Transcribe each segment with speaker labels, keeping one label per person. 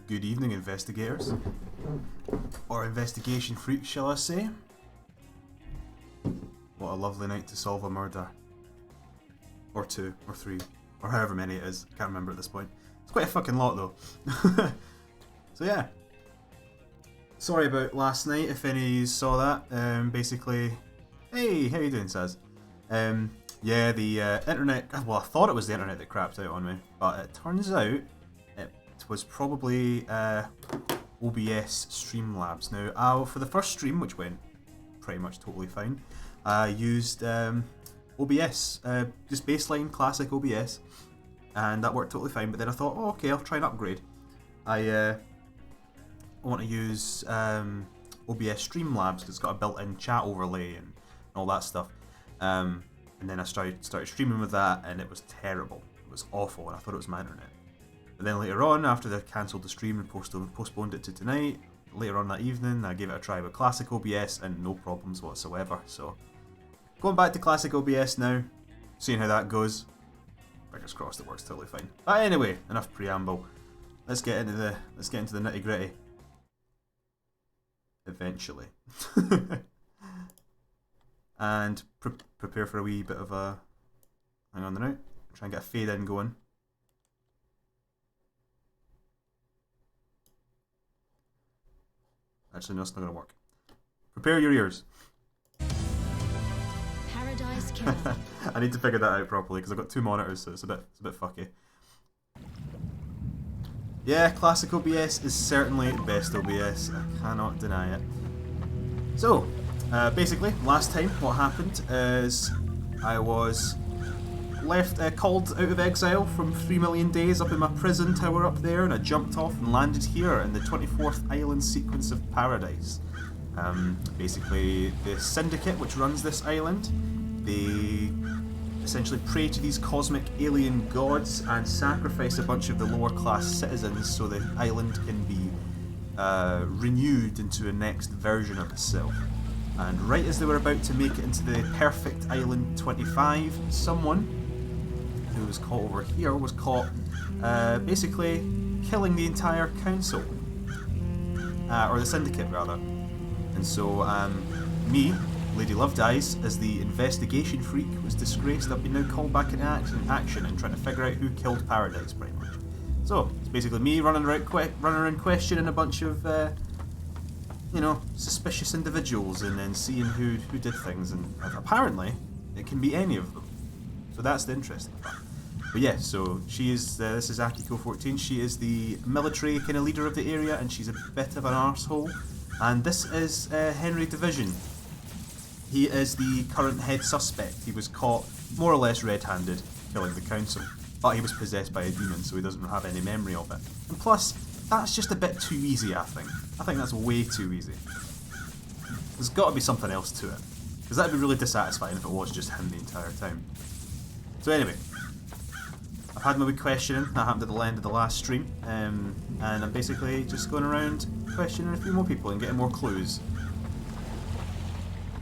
Speaker 1: Good evening, investigators. Or investigation freaks, shall I say? What a lovely night to solve a murder. Or 2, or 3, or however many it is. Can't remember at this point. It's quite a fucking lot though. So yeah. Sorry about last night if any of you saw that. Basically, hey, how you doing, Saz? Yeah, the internet, well I thought it was the internet that crapped out on me, but it turns out it was probably OBS Streamlabs. Now, for the first stream, which went pretty much totally fine, I used OBS, just baseline classic OBS, and that worked totally fine, but then I thought, oh okay, I'll try an upgrade. I want to use OBS Streamlabs because it's got a built-in chat overlay and all that stuff. And then I started streaming with that, and it was terrible. It was awful, and I thought it was my internet. But then later on, after they cancelled the stream and postponed it to tonight, later on that evening, I gave it a try with classic OBS, and no problems whatsoever. So, going back to classic OBS now, seeing how that goes. Fingers crossed it works totally fine. But anyway, enough preamble. Let's get into the nitty gritty. Eventually. And prepare for a wee bit of a... Hang on now. Try and get a fade in going. Actually, no, it's not going to work. Prepare your ears.
Speaker 2: Paradise Killer.
Speaker 1: I need to figure that out properly because I've got 2 monitors, so it's a bit fucky. Yeah, classic OBS is certainly the best OBS. I cannot deny it. So, basically, last time what happened is I was left, called out of exile from 3 million days up in my prison tower up there, and I jumped off and landed here in the 24th island sequence of Paradise. Basically, the syndicate which runs this island, they essentially pray to these cosmic alien gods and sacrifice a bunch of the lower class citizens so the island can be renewed into a next version of itself. And right as they were about to make it into the perfect island 25, someone who was caught over here was caught basically killing the entire council. Or the syndicate rather. And so me, Lady Lovedeyes, as the investigation freak, was disgraced. I've been now called back into action and trying to figure out who killed Paradise, pretty much. So, it's basically me running around questioning a bunch of, you know, suspicious individuals and then seeing who did things. And apparently, it can be any of them. So that's the interesting part. But yeah, so she is, this is Akiko 14, she is the military kind of leader of the area, and she's a bit of an arsehole. And this is Henry Division. He is the current head suspect. He was caught more or less red-handed killing the council, but he was possessed by a demon, so he doesn't have any memory of it. And plus, that's just a bit too easy, I think. I think that's way too easy. There's got to be something else to it, because that'd be really dissatisfying if it was just him the entire time. So anyway, I've had my wee questioning. That happened at the end of the last stream, and I'm basically just going around questioning a few more people and getting more clues.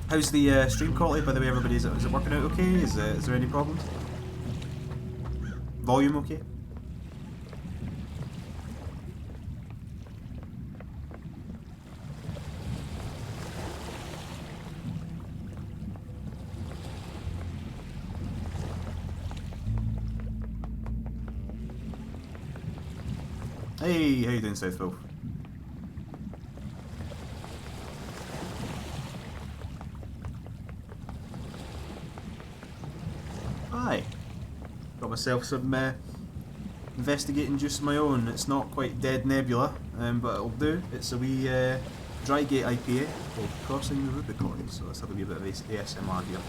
Speaker 1: How's the stream quality, by the way, everybody? Is it working out okay? Is there any problems? Volume okay? Hey, how you doing, Southville? Hi. Got myself some investigating juice of my own. It's not quite Dead Nebula, but it'll do. It's a wee Drygate IPA called Crossing the Rubicon, so let's have a wee bit of ASMR here.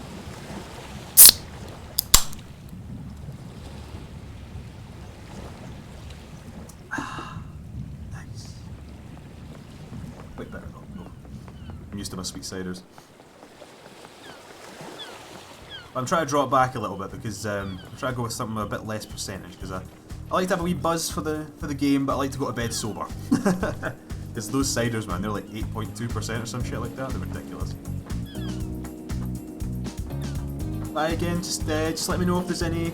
Speaker 1: Nice. Quite better though. I'm used to my sweet ciders. I'm trying to draw it back a little bit because I'm trying to go with something a bit less percentage because I like to have a wee buzz for the game, but I like to go to bed sober. Because those ciders, man, they're like 8.2% or some shit like that. They're ridiculous. But again, just let me know if there's any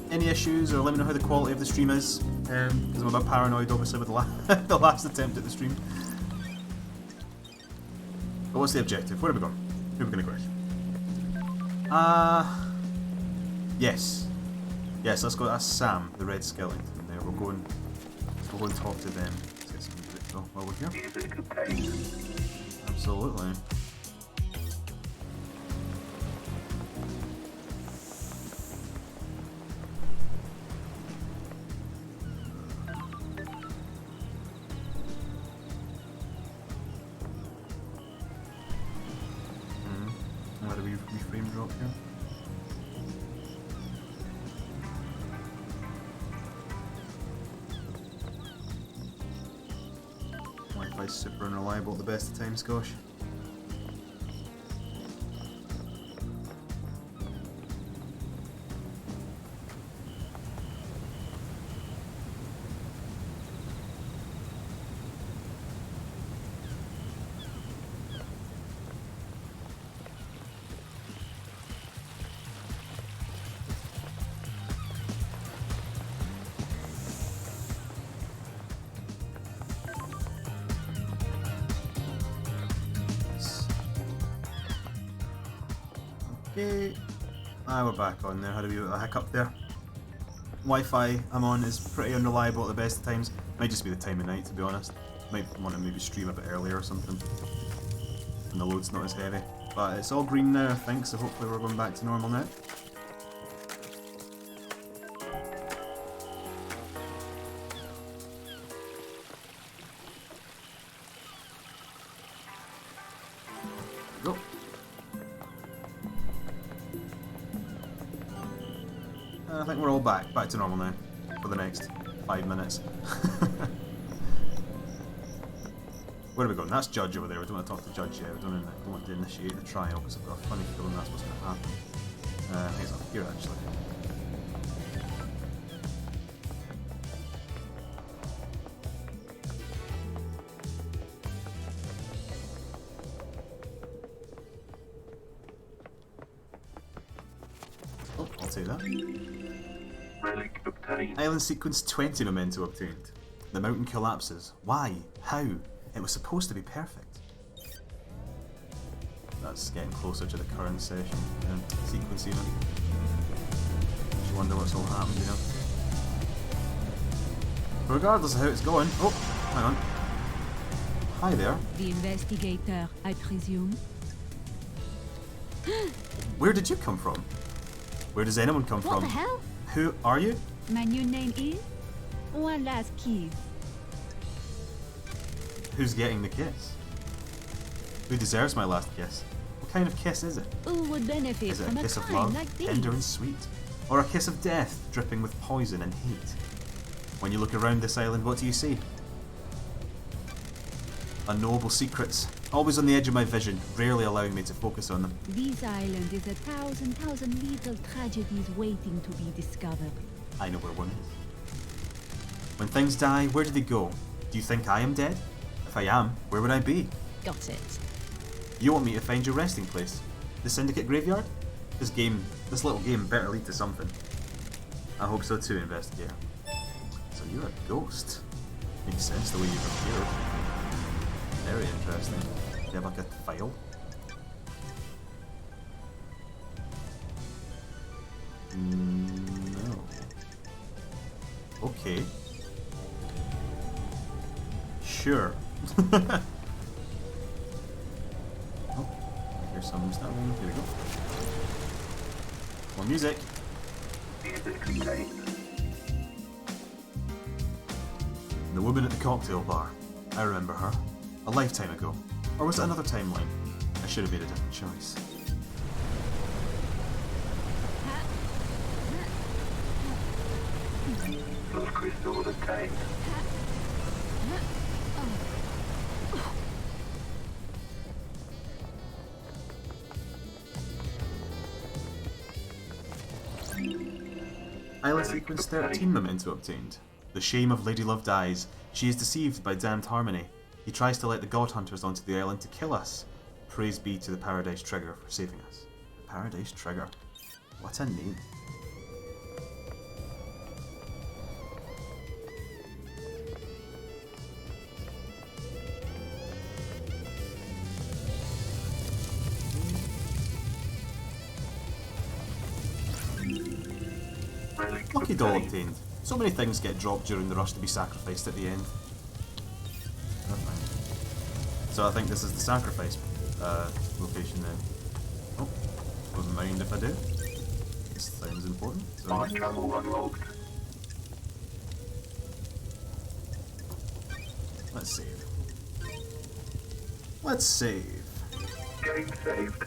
Speaker 1: issues, or let me know how the quality of the stream is. Because I'm a bit paranoid, obviously, with the last attempt at the stream. But what's the objective? Where are we going? Who are we going to crash? Yes. Yes, let's go. That's Sam, the red skeleton. There, we're going and talk to them. Let's get some music though while we're here. Absolutely. Where do we reframe drop here? Wi-Fi's super unreliable at the best of times, gosh. Okay, we're back on there. Had a hiccup there. Wi-Fi I'm on is pretty unreliable at the best of times. Might just be the time of night, to be honest. Might want to maybe stream a bit earlier or something, and the load's not as heavy. But it's all green now, I think, so hopefully we're going back to normal now. Go. I think we're all back to normal now, for the next 5 minutes. Where are we going? That's Judge over there. We don't want to talk to Judge yet. We don't want to initiate the trial because I've got a funny feeling that's what's going to happen. I think it's up here actually. Oh, I'll take that.
Speaker 2: Relic obtained.
Speaker 1: Island sequence 20 memento obtained. The mountain collapses. Why? How? It was supposed to be perfect. That's getting closer to the current session. Sequence even. Just wonder what's all happened, you know. Regardless of how it's going. Oh, hang on. Hi there.
Speaker 3: The investigator, I presume.
Speaker 1: Where did you come from? Where does anyone come
Speaker 3: What
Speaker 1: from?
Speaker 3: the hell?
Speaker 1: Who are you?
Speaker 3: My new name is? One last kiss.
Speaker 1: Who's getting the kiss? Who deserves my last kiss? What kind of kiss is it?
Speaker 3: Who would benefit
Speaker 1: Is it
Speaker 3: from
Speaker 1: a
Speaker 3: a
Speaker 1: kiss of
Speaker 3: crime
Speaker 1: love,
Speaker 3: like this?
Speaker 1: tender and sweet? Or a kiss of death, dripping with poison and hate? When you look around this island, what do you see? Unknowable secrets, always on the edge of my vision, rarely allowing me to focus on them.
Speaker 3: This island is a thousand little tragedies waiting to be discovered.
Speaker 1: I know where one is. When things die, where do they go? Do you think I am dead? If I am, where would I be?
Speaker 3: Got it.
Speaker 1: You want me to find your resting place? The Syndicate Graveyard? This little game better lead to something. I hope so too, Investigator. So you're a ghost. Makes sense the way you've appeared. Very interesting. Do you have like a file? No. Okay. Sure. Oh, here's some stuff. Here we go. More music.
Speaker 2: Music obtained.
Speaker 1: The woman at the cocktail bar. I remember her. A lifetime ago. Or was it another timeline? I should have made a different choice.
Speaker 2: Blood crystal obtained.
Speaker 1: Island sequence 13 memento obtained. The shame of Lady Love dies. She is deceived by damned Harmony. He tries to let the God Hunters onto the island to kill us. Praise be to the Paradise Trigger for saving us. Paradise Trigger. What a name. Monkey doll obtained. So many things get dropped during the rush to be sacrificed at the end. Never mind. So I think this is the sacrifice location then. Oh, wouldn't mind if I do. This sounds important. So
Speaker 2: My travel unlocked.
Speaker 1: let's save. Let's save.
Speaker 2: Game saved.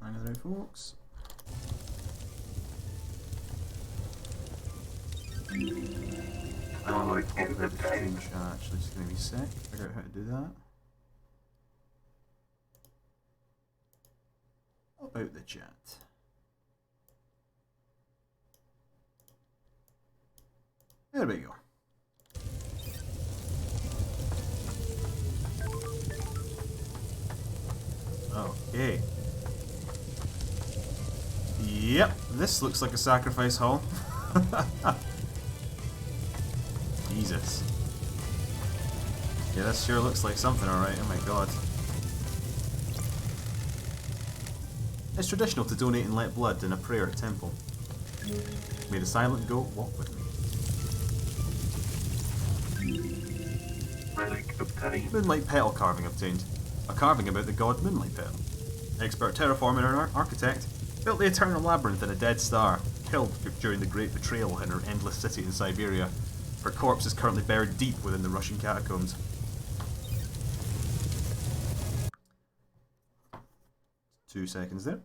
Speaker 1: Hang on there, folks.
Speaker 2: Oh,
Speaker 1: I'll pop
Speaker 2: in
Speaker 1: the
Speaker 2: the
Speaker 1: stream
Speaker 2: game.
Speaker 1: chat actually, just give me a sec. Figure out how to do that. About the chat. There we go. Okay. Yep, this looks like a sacrifice hall. Jesus. Yeah, this sure looks like something, alright. Oh my god. It's traditional to donate and let blood in a prayer at temple. May the silent goat walk with me.
Speaker 2: Relic obtained.
Speaker 1: Moonlight petal carving obtained. A carving about the god Moonlight Petal. Expert terraformer and architect built the eternal labyrinth in a dead star, killed during the Great Betrayal in her endless city in Siberia. Her corpse is currently buried deep within the Russian catacombs. Two seconds there.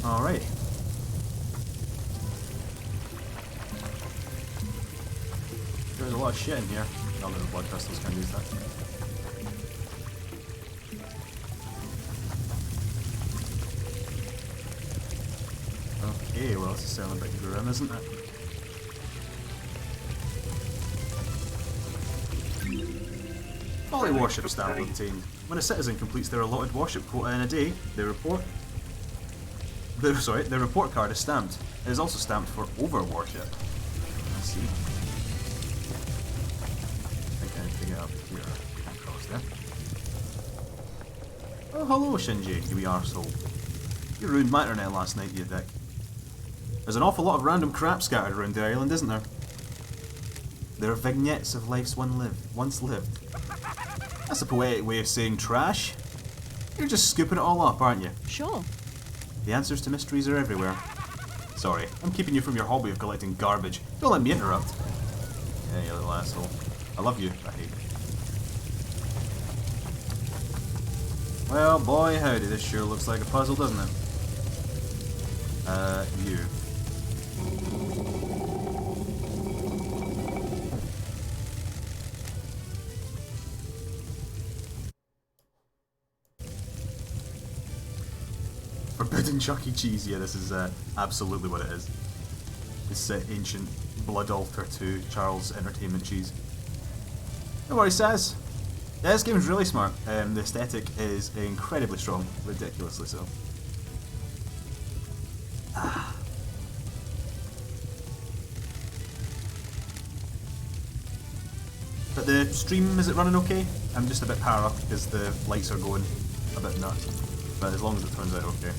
Speaker 1: Alright. There's a lot of shit in here. Not that the blood crystals can use that. Okay, well, this is certainly a bit grim, isn't it? Folly worship stamp obtained. When a citizen completes their allotted worship quota in a day, their report card is stamped. It is also stamped for over worship. I see. I think I need to get up here. Across there. Oh, hello, Shinji, you wee arsehole. You ruined my internet last night, you dick. There's an awful lot of random crap scattered around the island, isn't there? There are vignettes of life's once lived. That's a poetic way of saying trash. You're just scooping it all up, aren't you?
Speaker 3: Sure.
Speaker 1: The answers to mysteries are everywhere. Sorry, I'm keeping you from your hobby of collecting garbage. Don't let me interrupt. Yeah, you little asshole. I love you, I hate you. Well, boy howdy, this sure looks like a puzzle, doesn't it? You. Forbidden Chuck E. Cheese, yeah, this is absolutely what it is. This ancient blood altar to Charles Entertainment Cheese. No worries, Saz. Yeah, this game is really smart. The aesthetic is incredibly strong, ridiculously so. But the stream, is it running okay? I'm just a bit power up because the lights are going a bit nuts. But as long as it turns out okay.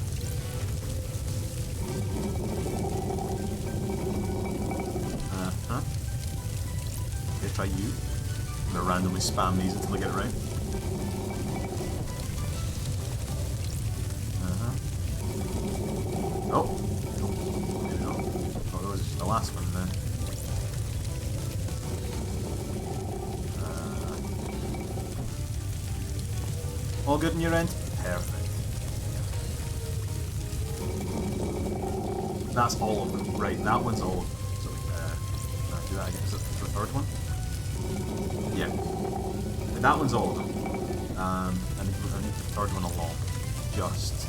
Speaker 1: Uh-huh. Okay, try you. I'm gonna randomly spam these until I get it right. Uh-huh. Oh! There we go. All good on your end? Perfect. That's all of them. Right, that one's all of them. So, can I do that again? Is it the third one? Yeah. That one's all of them. I need the third one along. Just.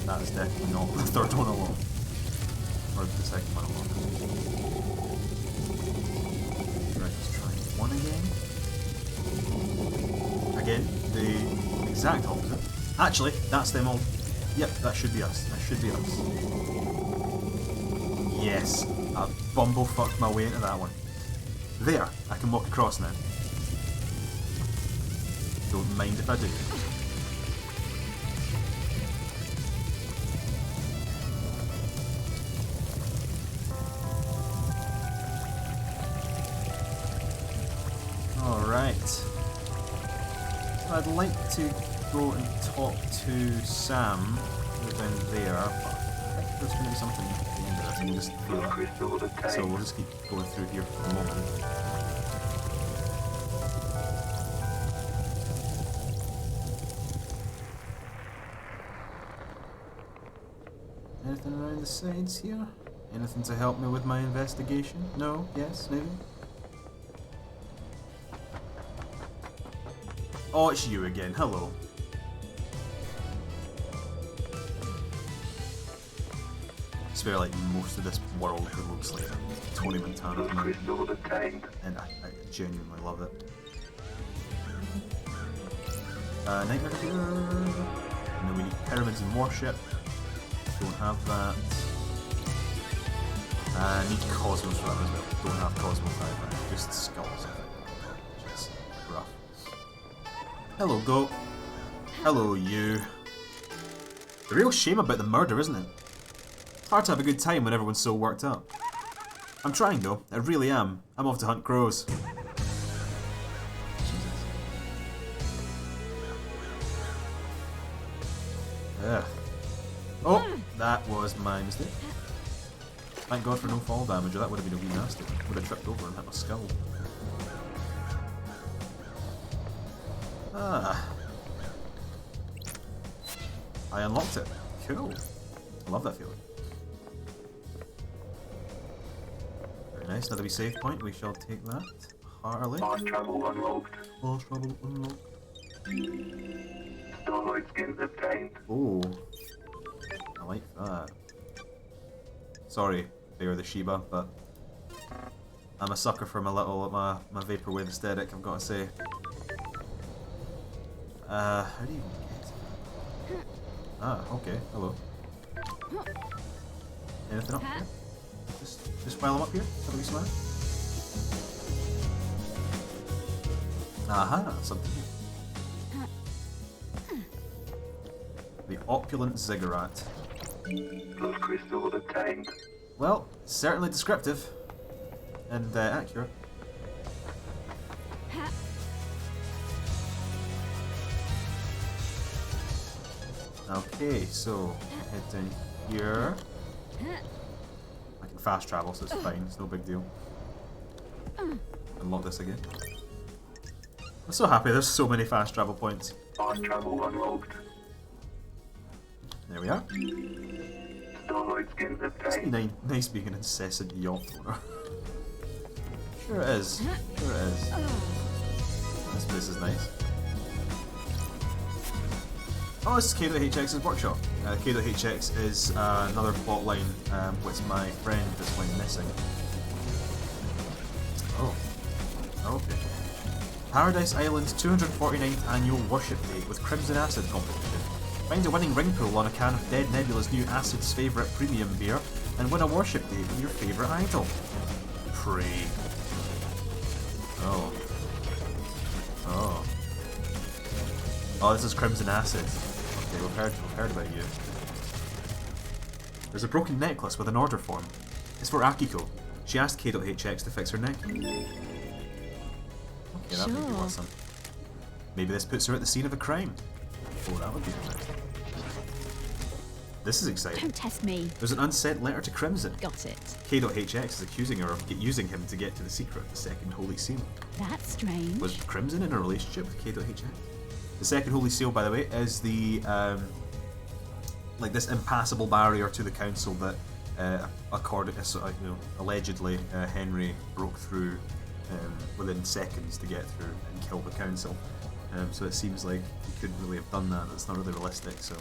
Speaker 1: That is definitely not the third one along. Or the second one along. Right, let's try one again. Again, the exact opposite. Actually, that's them all. Yep, that should be us. That should be us. Yes, I bumblefucked my way into that one. There, I can walk across now. Don't mind if I do. Alright. So I'd like to go and talk to Sam down there, but I think there's going to be something at the end of this. I can just feel it. So we'll just keep going through here for the moment. Anything around the sides here? Anything to help me with my investigation? No? Yes? Maybe? Oh, it's you again. Hello. I swear, like, most of this world looks like Tony Montana's movie. And I genuinely love it. Nightmare here. And then we need pyramids and warship. Don't have that. I need cosmos for that as well. Don't have cosmos either. Just skulls, I think. Which is rough. Hello, goat. Hello, you. The real shame about the murder, isn't it? It's hard to have a good time when everyone's so worked up. I'm trying though, I really am. I'm off to hunt crows. Jesus. Ugh. Oh, that was my mistake. Thank God for no fall damage, or that would have been a wee nasty. Would have tripped over and hit my skull. Ah. I unlocked it. Cool. I love that feeling. Very nice, another wee save point. We shall take that heartily.
Speaker 2: Fast travel unlocked.
Speaker 1: Fast travel unlocked.
Speaker 2: Starlight skins obtained.
Speaker 1: Oh. I like that. Sorry, Bear the Sheba, but I'm a sucker for my vaporwave aesthetic, I've got to say. How do you even get it? Ah, okay, hello. Anything up here? Just while I'm up here? Have a wee smile? Aha, something here. The opulent ziggurat.
Speaker 2: Those crystals obtained.
Speaker 1: Well, certainly descriptive. And accurate. Okay, so head down here. I can fast travel, so it's fine. It's no big deal. Unlock this again. I'm so happy. There's so many fast travel points.
Speaker 2: Fast travel unlocked.
Speaker 1: There we are.
Speaker 2: Starlight skins
Speaker 1: It's
Speaker 2: obtained.
Speaker 1: nice being an incessant yacht owner. Sure it is. Sure it is. This place is nice. Oh, this is K.HX's workshop. K.HX is another plotline which my friend has went missing. Oh. Okay. Paradise Island's 249th annual worship date with Crimson Acid competition. Find a winning ring pull on a can of Dead Nebula's new Acid's favourite premium beer and win a worship date with your favourite idol. Pray. Oh. Oh. Oh, this is Crimson Acid. Okay, we've heard about you. There's a broken necklace with an order form. It's for Akiko. She asked K.HX to fix her neck. Okay, that might be awesome. Maybe this puts her at the scene of a crime. Oh, that would be nice. This is exciting.
Speaker 3: Don't test me.
Speaker 1: There's an unsent letter to Crimson.
Speaker 3: Got it.
Speaker 1: K.HX is accusing her of using him to get to the secret of the second holy seal.
Speaker 3: That's strange.
Speaker 1: Was Crimson in a relationship with K.HX? The second holy seal, by the way, is the like this impassable barrier to the council that, allegedly Henry broke through within seconds to get through and kill the council. So it seems like he couldn't really have done that. That's not really realistic. So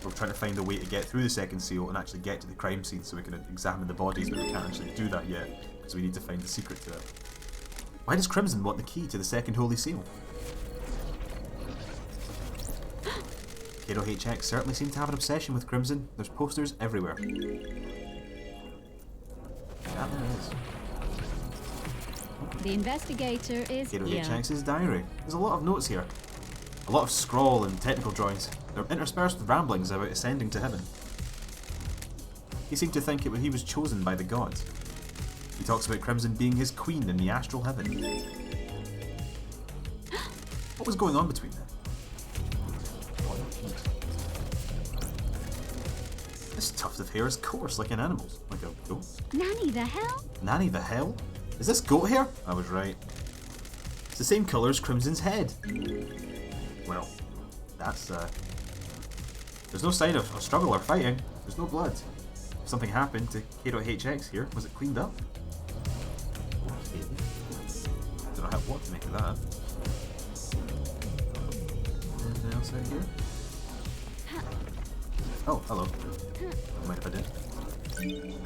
Speaker 1: we're trying to find a way to get through the second seal and actually get to the crime scene so we can examine the bodies, but we can't actually do that yet because we need to find the secret to it. Why does Crimson want the key to the second holy seal? Cato HX certainly seem to have an obsession with Crimson. There's posters everywhere. Yeah, there it is.
Speaker 3: The investigator is
Speaker 1: Cato
Speaker 3: here.
Speaker 1: HX's diary. There's a lot of notes here. A lot of scrawl and technical drawings. They're interspersed with ramblings about ascending to heaven. He seemed to think he was chosen by the gods. He talks about Crimson being his queen in the astral heaven. What was going on between them? This tuft of hair is coarse like an animal's, like a goat.
Speaker 3: Nanny, the hell?
Speaker 1: Nanny the hell? Is this goat hair? I was right. It's the same colour as Crimson's head. Well, that's there's no sign of a struggle or fighting. There's no blood. If something happened to Cato HX here, was it cleaned up? Okay. Don't know what to make of that. Anything else out here? Oh, hello. Don't mind if I did.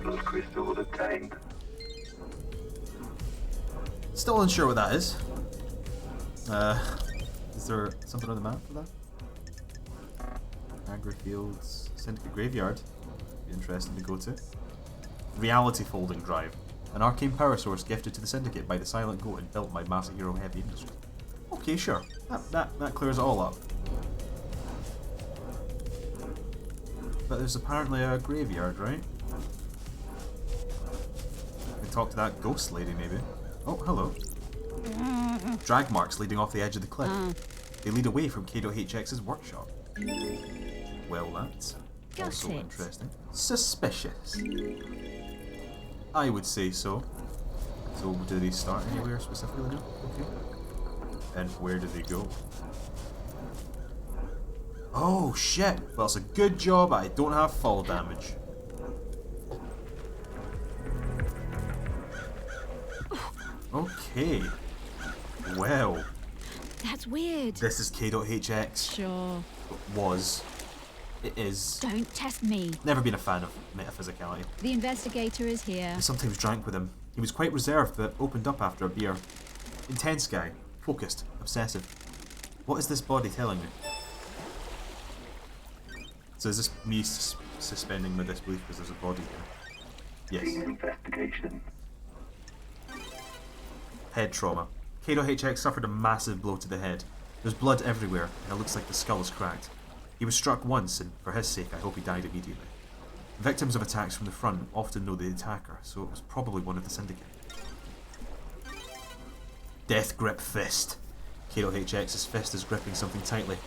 Speaker 2: Those crystals obtained.
Speaker 1: Still unsure what that is. Is there something on the map for that? Agrifields, Syndicate Graveyard. Be interesting to go to. Reality Folding Drive. An arcane power source gifted to the Syndicate by the Silent Goat and built by Masahiro Heavy Industry. Okay, sure. That clears it all up. But there's apparently a graveyard, right? We can talk to that ghost lady, maybe. Oh, hello. Drag marks leading off the edge of the cliff. They lead away from Cato HX's workshop. Well, that's also interesting. Suspicious. I would say so. So, did they start anywhere specifically? No? Okay. And where did they go? Oh, shit! Well, it's a good job I don't have fall damage. Okay. Well.
Speaker 3: That's weird.
Speaker 1: This is Cato HX.
Speaker 3: Sure.
Speaker 1: Was. It is.
Speaker 3: Don't test me.
Speaker 1: Never been a fan of metaphysicality.
Speaker 3: The investigator is here.
Speaker 1: I sometimes drank with him. He was quite reserved, but opened up after a beer. Intense guy. Focused. Obsessive. What is this body telling me? So is this me suspending my disbelief because there's a body here? Yes.
Speaker 2: Investigation.
Speaker 1: Head trauma. Cato HX suffered a massive blow to the head. There's blood everywhere, and it looks like the skull is cracked. He was struck once, and for his sake, I hope he died immediately. Victims of attacks from the front often know the attacker, so it was probably one of the Syndicate. Death Grip Fist. Cato HX's fist is gripping something tightly.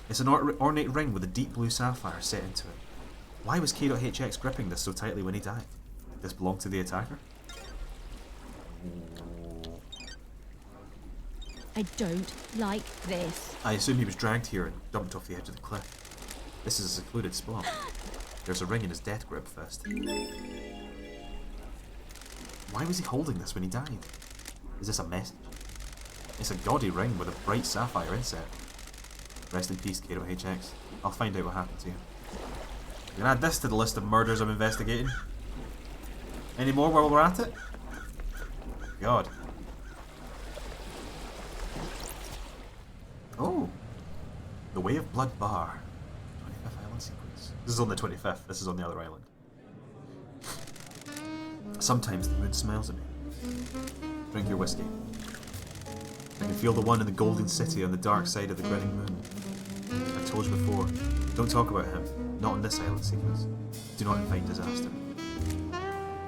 Speaker 1: It's an ornate ring with a deep blue sapphire set into it. Why was Cato HX gripping this so tightly when he died? Did this belong to the attacker?
Speaker 3: I don't like this.
Speaker 1: I assume he was dragged here and dumped off the edge of the cliff. This is a secluded spot. There's a ring in his death grip fist. Why was he holding this when he died? Is this a message? It's a gaudy ring with a bright sapphire inset. Rest in peace, Cato HX. I'll find out what happened to you. I'm gonna add this to the list of murders I'm investigating. Any more while we're at it? God. Oh. The Way of Blood Bar. 25th island sequence. This is on the 25th. This is on the other island. Sometimes the moon smiles at me. Drink your whiskey. I can feel the one in the golden city on the dark side of the grinning moon. I told you before, don't talk about him. Not on this island sequence. Do not invite disaster.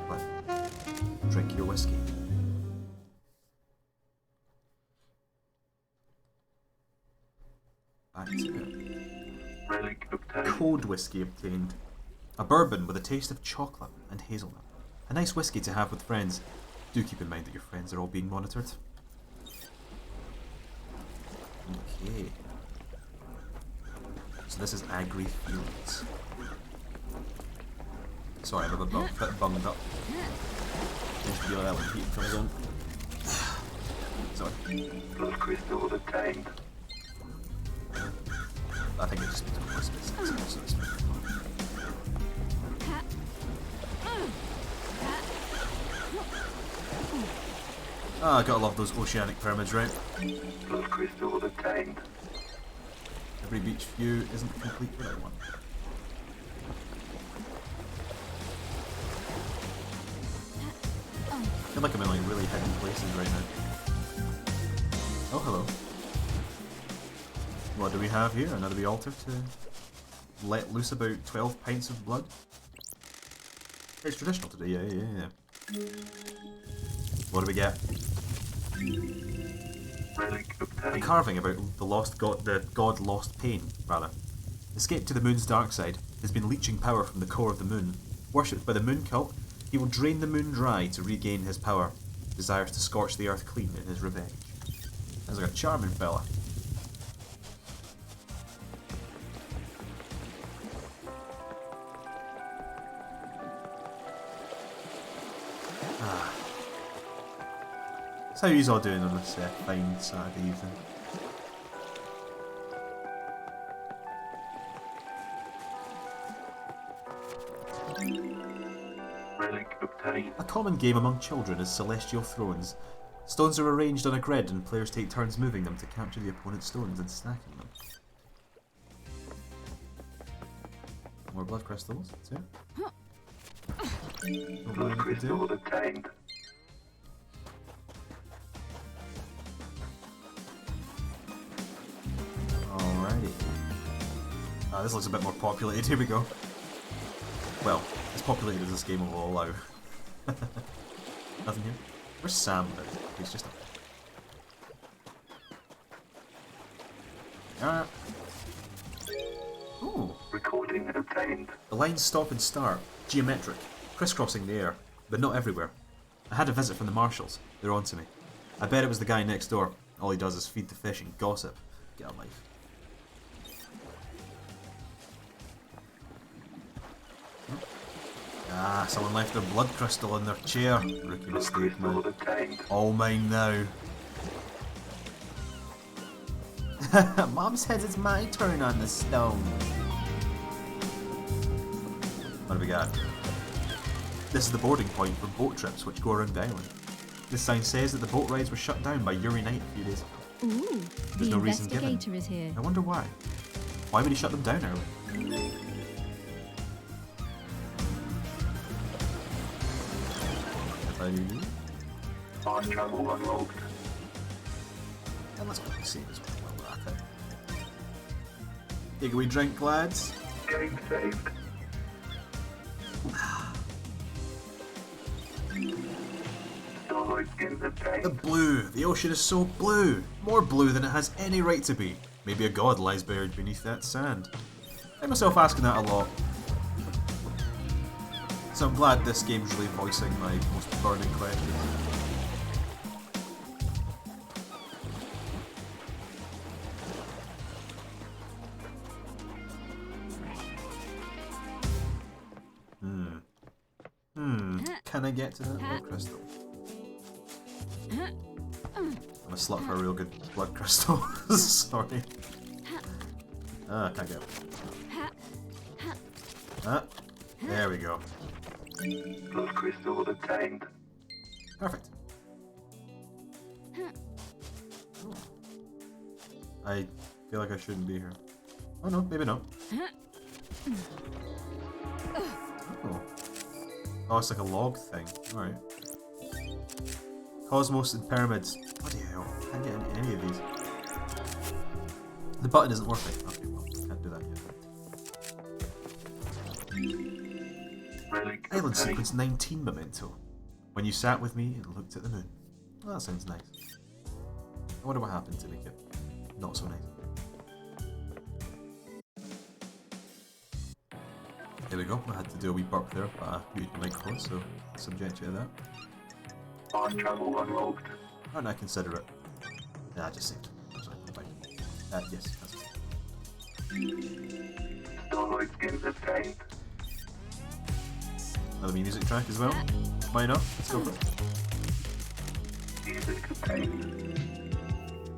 Speaker 1: But drink your whiskey. Back to it.
Speaker 2: Relic obtained.
Speaker 1: Code whiskey obtained. A bourbon with a taste of chocolate and hazelnut. A nice whiskey to have with friends. Do keep in mind that your friends are all being monitored. Okay. So this is Agri Fields. Sorry, I'm a bit bummed up. Tends to be like that when heat comes on. Sorry.
Speaker 2: Blood crystal obtained.
Speaker 1: I think it just means Christmas. So it's Ah, gotta love those oceanic pyramids, right?
Speaker 2: Blood crystal obtained.
Speaker 1: Every beach view isn't complete without one. I feel like I'm in like really hidden places right now. Oh, hello. What do we have here? Another wee altar to let loose about 12 pints of blood? It's traditional today, yeah. What do we get?
Speaker 2: Relic
Speaker 1: A
Speaker 2: obtained.
Speaker 1: carving about the god lost pain, rather. Escape to the moon's dark side has been leeching power from the core of the moon. Worshipped by the moon cult, he will drain the moon dry to regain his power. Desires to scorch the earth clean in his revenge. Sounds like a charming fella. So how are you all doing on this fine Saturday evening?
Speaker 2: Relic obtained.
Speaker 1: A common game among children is Celestial Thrones. Stones are arranged on a grid and players take turns moving them to capture the opponent's stones and stacking them. More blood crystals, too.
Speaker 2: Blood crystal obtained.
Speaker 1: Alrighty. This looks a bit more populated. Here we go. Well, as populated as this game will allow. Nothing here. Where's Sam? He's just up there. Ooh.
Speaker 2: Recording obtained.
Speaker 1: The lines stop and start. Geometric. Crisscrossing the air. But not everywhere. I had a visit from the marshals. They're on to me. I bet it was the guy next door. All he does is feed the fish and gossip. Get a life. Ah, someone left their blood crystal in their chair. Rookie
Speaker 2: Blood
Speaker 1: mistake,
Speaker 2: crystal
Speaker 1: man.
Speaker 2: obtained.
Speaker 1: All mine now. Mom says it's my turn on the stone. What do we got? This is the boarding point for boat trips which go around the island. This sign says that the boat rides were shut down by Yuri Knight a few days ago.
Speaker 3: Ooh,
Speaker 1: There's
Speaker 3: the
Speaker 1: no reason given.
Speaker 3: investigator is here.
Speaker 1: I wonder why. Why would he shut them down early?
Speaker 2: Time travel unlocked.
Speaker 1: And let's go see as well while we're at it. Take a wee drink, lads.
Speaker 2: Game saved. Starlight skins
Speaker 1: The
Speaker 2: obtained.
Speaker 1: blue. The ocean is so blue. More blue than it has any right to be. Maybe a god lies buried beneath that sand. I find myself asking that a lot. So I'm glad this game's really voicing my most burning questions. Can I get to that blood crystal? I'm a slut for a real good blood crystal. Sorry. Ah, can't get it. Ah, there we go.
Speaker 2: Blood crystal obtained.
Speaker 1: Perfect. I feel like I shouldn't be here. Oh no, maybe not. Oh. Oh, it's like a log thing. Alright. Cosmos and pyramids. Bloody hell. Can't get into any of these. The button isn't working. Okay, well, can't do that yet.
Speaker 2: Relic
Speaker 1: Island
Speaker 2: obtained.
Speaker 1: sequence 19 memento. When you sat with me and looked at the moon. Well, that sounds nice. I wonder what happened to make it not so nice. There we go. I had to do a wee burp there, but I muted the microphone, so I'll subject you to that.
Speaker 2: Time travel unlocked.
Speaker 1: And I consider it. Yeah, I just saved it. Sorry, fine. Yes, that's it.
Speaker 2: Starlight skins obtained.
Speaker 1: Another music track as well. Why not? Let's go for it.
Speaker 2: Music obtained.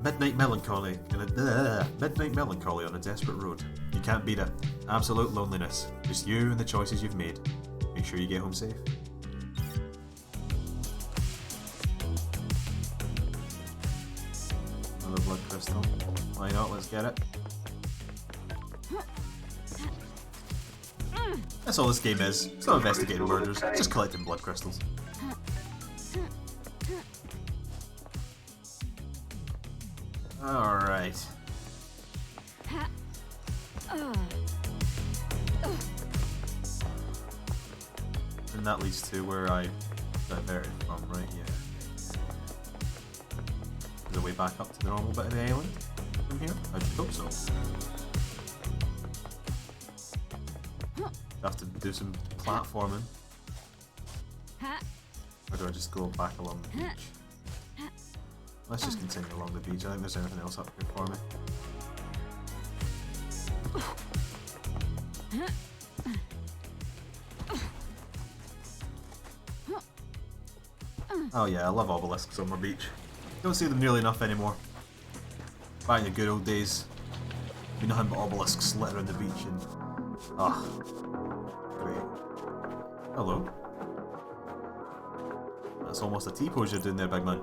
Speaker 1: Midnight Melancholy on a desperate road. You can't beat it. Absolute loneliness. Just you and the choices you've made. Make sure you get home safe. Another blood crystal. Why not? Let's get it. That's all this game is. It's not investigating murders, it's just collecting blood crystals. Alright. And that leads to where I diverted from, right? Yeah. Is there a way back up to the normal bit of the island from here? I just hope so. I have to do some platforming. Or do I just go back along the beach? Let's just continue along the beach. I think there's anything else up here for me. Oh yeah, I love obelisks on my beach. Don't see them nearly enough anymore. Back in the good old days, be nothing but obelisks littering the beach and... ah, great. Hello. That's almost a T-pose you're doing there, big man.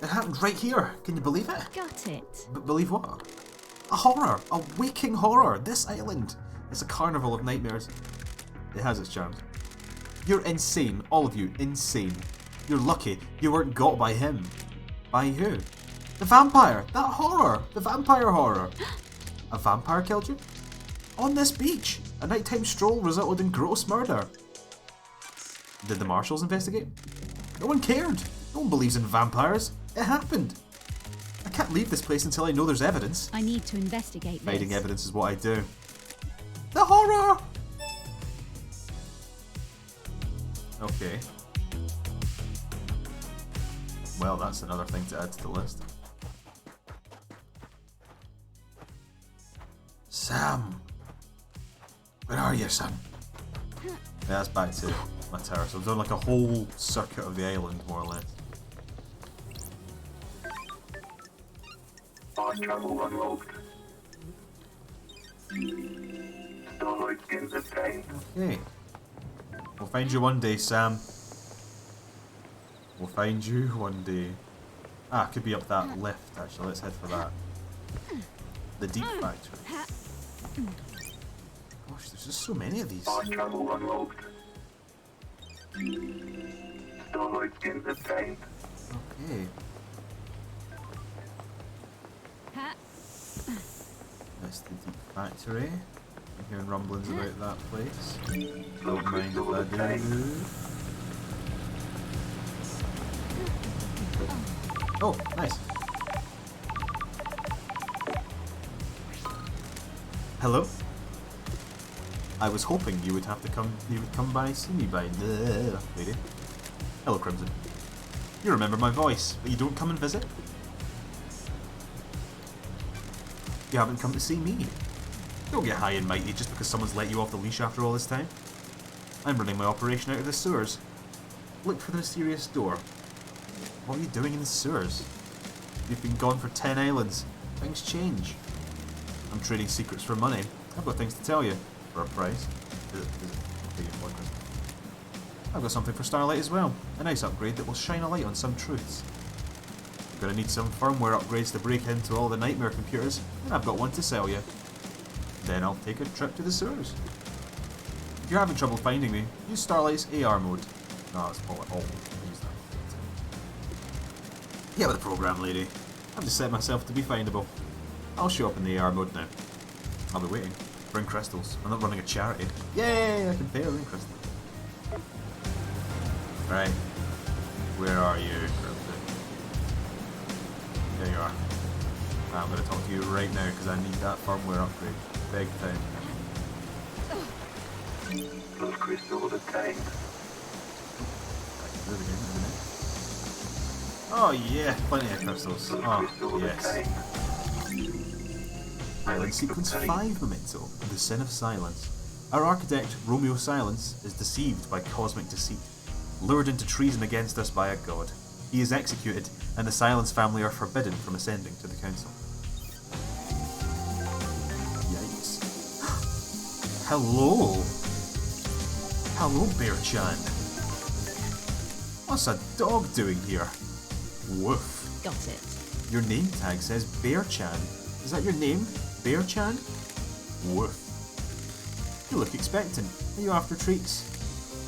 Speaker 1: It happened right here. Can you believe it?
Speaker 3: Got it.
Speaker 1: Believe what? A horror. A waking horror. This island. It's a carnival of nightmares. It has its charms. You're insane. All of you. Insane. You're lucky you weren't got by him. By who? The vampire. That horror. The vampire horror. A vampire killed you? On this beach. A nighttime stroll resulted in gross murder. Did the marshals investigate? No one cared. No one believes in vampires. It happened. I can't leave this place until I know there's evidence.
Speaker 3: I need to investigate this.
Speaker 1: Hiding evidence is what I do. The horror! Okay. Well, that's another thing to add to the list. Sam! Where are you, son? Yeah, that's back to my tower. So I've done like a whole circuit of the island, more or less.
Speaker 2: Fast travel unlocked. Starlight skins obtained.
Speaker 1: Okay. We'll find you one day, Sam. We'll find you one day. Ah, could be up that lift, actually. Let's head for that. The deep factory. Gosh, there's just so many of these.
Speaker 2: Fast travel unlocked. Starlight skins obtained.
Speaker 1: Okay. That's the deep factory. I'm hearing rumblings about that place. Don't mind if I do. Oh, nice. Hello? I was hoping you would come by see me by lady. Hello, Crimson. You remember my voice, but you don't come and visit? You haven't come to see me. Don't get high and mighty just because someone's let you off the leash after all this time. I'm running my operation out of the sewers. Look for the mysterious door. What are you doing in the sewers? You've been gone for 10 islands. Things change. I'm trading secrets for money. I've got things to tell you. For a price. I've got something for Starlight as well. A nice upgrade that will shine a light on some truths. You're gonna need some firmware upgrades to break into all the nightmare computers, and I've got one to sell you. Then I'll take a trip to the sewers. If you're having trouble finding me, use Starlight's AR mode. No, let's call it all. Use that. Get with the program, lady. I've just set myself to be findable. I'll show up in the AR mode now. I'll be waiting. Bring crystals. I'm not running a charity. Yay! I can pay to bring crystals. Right. Where are you, Crimson? There you are. I'm going to talk to you right now because I need that firmware upgrade. Big time.
Speaker 2: Those crystals obtained.
Speaker 1: Oh yeah, plenty of crystals. Oh yes. Island Sequence 5 Memento, The Sin of Silence. Our architect, Romeo Silence, is deceived by cosmic deceit, lured into treason against us by a god. He is executed, and the Silence family are forbidden from ascending to the council. Yikes. Hello! Hello, Bear-chan. What's a dog doing here? Woof.
Speaker 3: Got it.
Speaker 1: Your name tag says Bear-chan. Is that your name? Bear-chan? Woof. You look expectant. Are you after treats?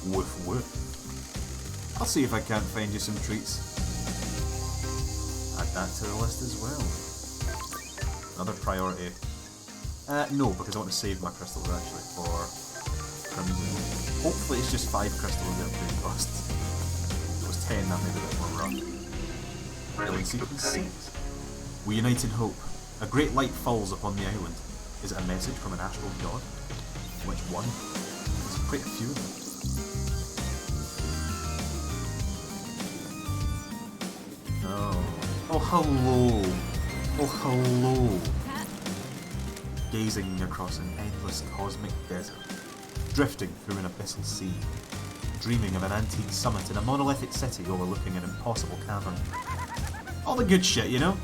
Speaker 1: Woof woof. I'll see if I can't find you some treats. Add that to the list as well. Another priority. No, because I want to save my crystals actually for Crimson. Hopefully it's just 5 crystals that upgrade costs. If it was 10, that may be a bit more rough. Island Sequence 6. We unite in hope. A great light falls upon the island. Is it a message from an astral god? Which one? There's quite a few of them. Oh. Oh, hello. Oh, hello. Gazing across an endless cosmic desert. Drifting through an abyssal sea. Dreaming of an antique summit in a monolithic city overlooking an impossible cavern. All the good shit, you know?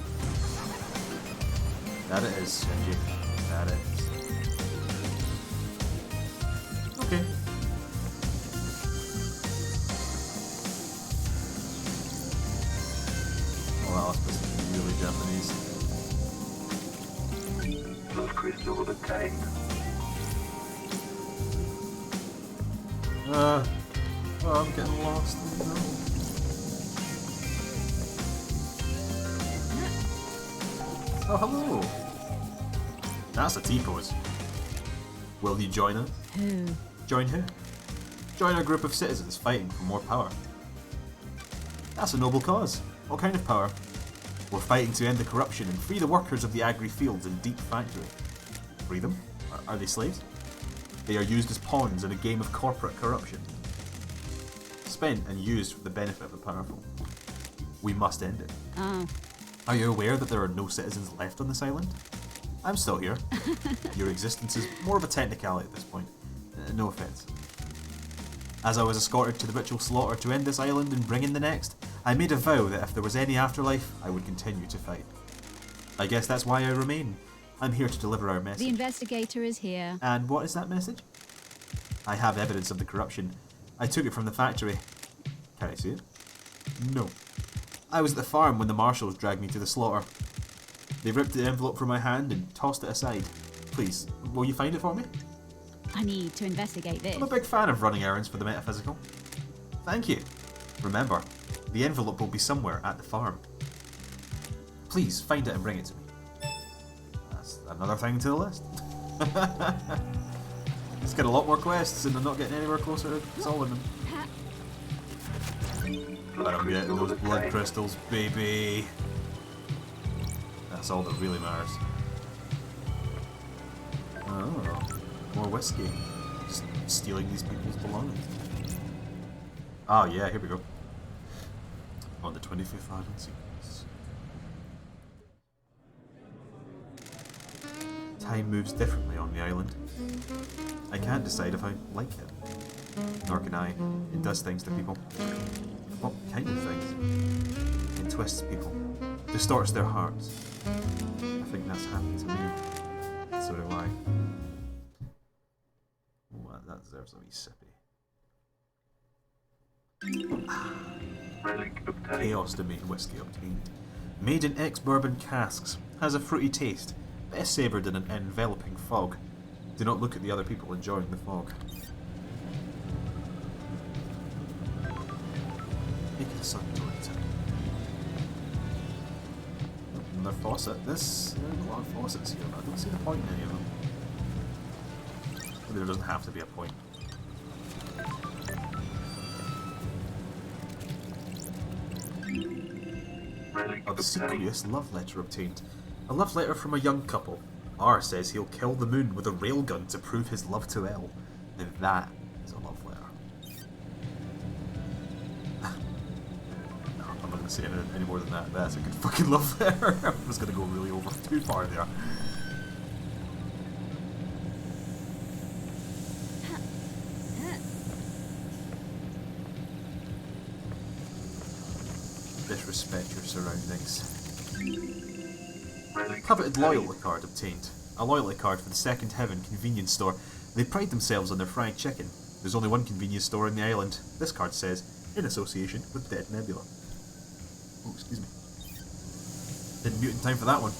Speaker 1: That it is, Shinji. That it is. Okay. Oh, that was supposed to be really Japanese.
Speaker 2: Those crystals obtained.
Speaker 1: Oh, I'm getting lost. No. Oh, hello. That's a T-pose. Will you join her?
Speaker 3: Who?
Speaker 1: Join who? Join our group of citizens fighting for more power. That's a noble cause. What kind of power? We're fighting to end the corruption and free the workers of the agri fields and deep factory. Free them? Are they slaves? They are used as pawns in a game of corporate corruption. Spent and used for the benefit of the powerful. We must end it.
Speaker 3: Oh.
Speaker 1: Are you aware that there are no citizens left on this island? I'm still here. Your existence is more of a technicality at this point. No offense. As I was escorted to the ritual slaughter to end this island and bring in the next, I made a vow that if there was any afterlife, I would continue to fight. I guess that's why I remain. I'm here to deliver our message.
Speaker 3: The investigator is here.
Speaker 1: And what is that message? I have evidence of the corruption. I took it from the factory. Can I see it? No. I was at the farm when the marshals dragged me to the slaughter. They ripped the envelope from my hand and tossed it aside. Please, will you find it for me?
Speaker 3: I need to investigate this.
Speaker 1: I'm a big fan of running errands for the metaphysical. Thank you. Remember, the envelope will be somewhere at the farm. Please, find it and bring it to me. That's another thing to the list. Let's get a lot more quests and I'm not getting anywhere closer to solving them. But I'm getting those blood crystals, baby. That's all that really matters. Oh, more whiskey. Just stealing these people's belongings. Oh yeah, here we go. On the 25th Island sequence. Time moves differently on the island. I can't decide if I like it. Nor can I. It does things to people. What kind of things? It twists people. Distorts their hearts. I think that's happened to me. So do I. Oh, that deserves a wee sippy.
Speaker 2: Relic obtained.
Speaker 1: Chaos domain whiskey obtained. Made in ex-bourbon casks. Has a fruity taste. Best savoured in an enveloping fog. Do not look at the other people enjoying the fog. Make it a sun door attack. Another faucet. There's a lot of faucets here, but I don't see the point in any of them. Maybe there doesn't have to be a point.
Speaker 2: Relic obtained.
Speaker 1: Obsequious love letter obtained. A love letter from a young couple. R says he'll kill the moon with a railgun to prove his love to L. Now that is a love letter. No, I'm not going to say any more than that. That's a good fucking love letter. I was going to go really over too far there. respect your surroundings.
Speaker 2: Relic
Speaker 1: Coveted
Speaker 2: obtained.
Speaker 1: loyalty card obtained. A loyalty card for the Second Heaven convenience store. They pride themselves on their fried chicken. There's only one convenience store in the island. This card says, in association with Dead Nebula. Oh, excuse me. Didn't mute in time for that one.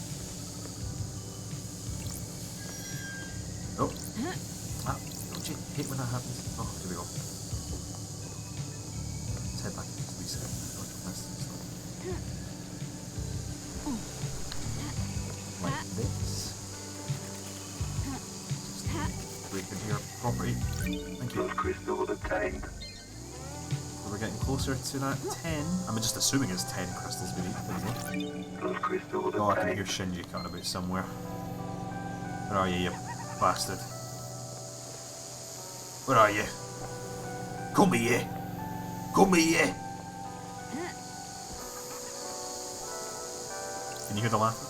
Speaker 1: Oh. Ah, don't you hate when that happens? Oh, here we go. Let's head back into reset. Like this. Break into your property. Thank you.
Speaker 2: Blood crystal obtained.
Speaker 1: So we're getting closer to that 10. I'm just assuming it's 10 crystals we need.
Speaker 2: Blood crystal
Speaker 1: Oh, I can
Speaker 2: obtained.
Speaker 1: hear Shinji cutting about somewhere. Where are you bastard? Where are you? Come here! Come here! Can you hear the laughing?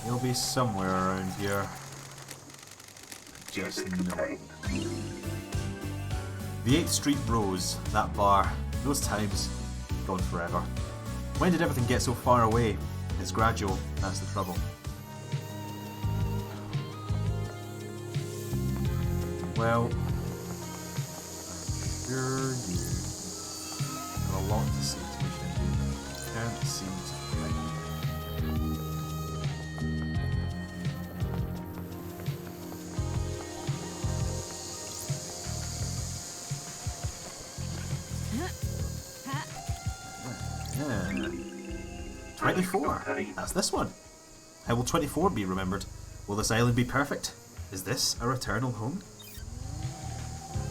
Speaker 1: He'll be somewhere around here. Just
Speaker 2: Music
Speaker 1: know it.
Speaker 2: obtained.
Speaker 1: The 8th Street Rose, that bar, those times, gone forever. When did everything get so far away? It's gradual, that's the trouble. Well, I'm sure you have a lot to say to me, Shinji. Can't seem to find you. Yeah. 24. That's this one. How will 24 be remembered? Will this island be perfect? Is this our eternal home?